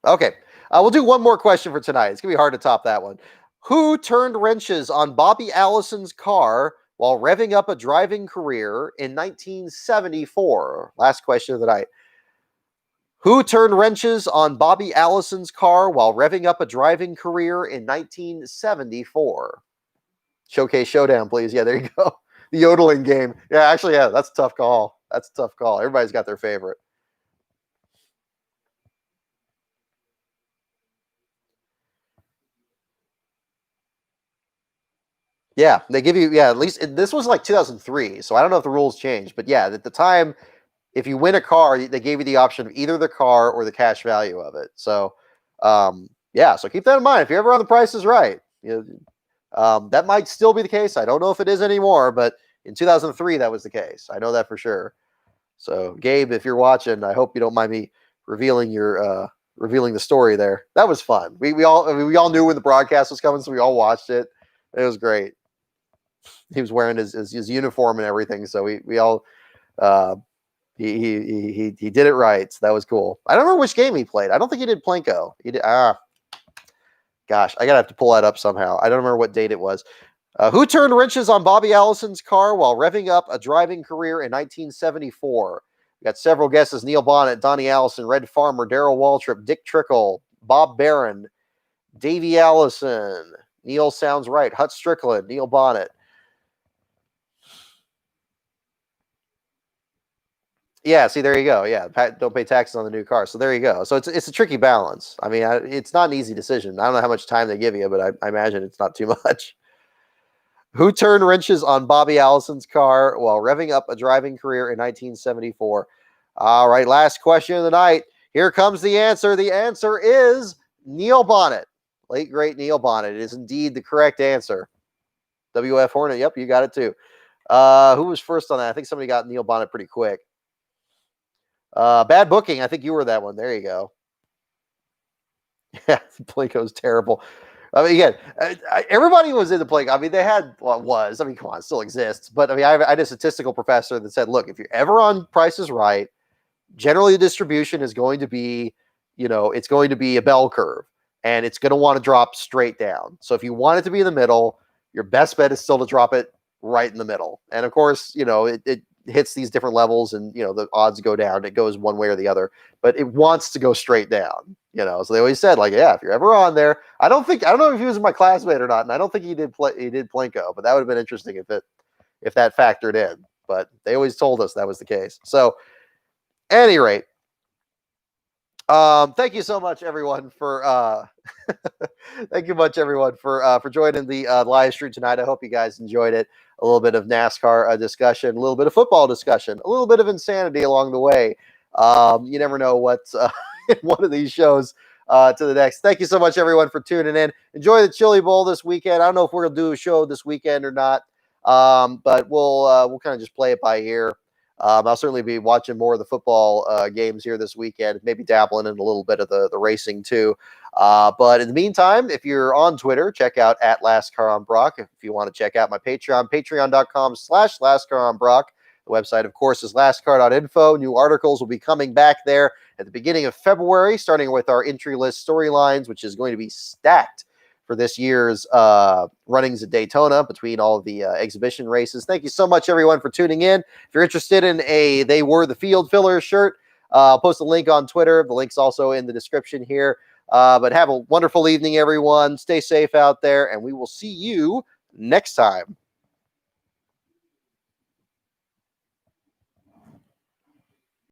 Okay, we'll do one more question for tonight. It's gonna be hard to top that one. Who turned wrenches on Bobby Allison's car while revving up a driving career in 1974? Last question of the night. Who turned wrenches on Bobby Allison's car while revving up a driving career in 1974? Showcase Showdown, please. Yeah, there you go. The yodeling game. Yeah, actually, yeah, that's a tough call. That's a tough call. Everybody's got their favorite. Yeah, they give you, at least this was like 2003, so I don't know if the rules changed, but yeah, at the time, if you win a car, they gave you the option of either the car or the cash value of it. So, yeah, so keep that in mind. If you're ever on The Price is Right, that might still be the case. I don't know if it is anymore, but in 2003, that was the case. I know that for sure. So, Gabe, if you're watching, I hope you don't mind me revealing the story there. That was fun. We all knew when the broadcast was coming, so we all watched it. It was great. He was wearing his uniform and everything, so we all he did it right. So that was cool. I don't remember which game he played. I don't think he did Plinko. He did. Gosh, I gotta have to pull that up somehow. I don't remember what date it was. Who turned wrenches on Bobby Allison's car while revving up a driving career in 1974? We got several guesses: Neil Bonnet, Donnie Allison, Red Farmer, Darrell Waltrip, Dick Trickle, Bob Barron, Davey Allison. Neil sounds right. Hut Strickland, Neil Bonnet. Yeah, see, there you go. Yeah, don't pay taxes on the new car. So there you go. So it's a tricky balance. I mean, it's not an easy decision. I don't know how much time they give you, but I imagine it's not too much. Who turned wrenches on Bobby Allison's car while revving up a driving career in 1974? All right, last question of the night. Here comes the answer. The answer is Neil Bonnet. Late great Neil Bonnet is indeed the correct answer. WF Hornet. Yep, you got it too. Who was first on that? I think somebody got Neil Bonnet pretty quick. Bad booking. I think you were that one. There you go. Yeah, Plinko's terrible. I mean, again, everybody was into Plinko. I mean, they had, well, was. I mean, come on, it still exists. But I mean, I had a statistical professor that said, look, if you're ever on Price is Right, generally the distribution is going to be, it's going to be a bell curve, and it's going to want to drop straight down. So if you want it to be in the middle, your best bet is still to drop it right in the middle. And of course, it hits these different levels, and the odds go down. It goes one way or the other, but it wants to go straight down. So they always said, like, yeah, if you're ever on there, I don't know if he was my classmate or not, and I don't think he did Plinko, but that would have been interesting if that factored in. But they always told us that was the case. So, at any rate, thank you so much, everyone, for for joining the live stream tonight. I hope you guys enjoyed it. A little bit of NASCAR discussion, a little bit of football discussion, a little bit of insanity along the way. You never know what's in one of these shows to the next. Thank you so much, everyone, for tuning in. Enjoy the Chili Bowl this weekend. I don't know if we're gonna do a show this weekend or not, but we'll kind of just play it by ear. I'll certainly be watching more of the football games here this weekend, maybe dabbling in a little bit of the racing too. But in the meantime, if you're on Twitter, check out @LastCarOnBrock. If you want to check out my Patreon, patreon.com/LastCarOnBrock. The website, of course, is lastcar.info. New articles will be coming back there at the beginning of February, starting with our entry list storylines, which is going to be stacked for this year's runnings at Daytona between all of the exhibition races. Thank you so much, everyone, for tuning in. If you're interested in a They Were the Field Filler shirt, I'll post a link on Twitter. The link's also in the description here. But have a wonderful evening, everyone. Stay safe out there, and we will see you next time.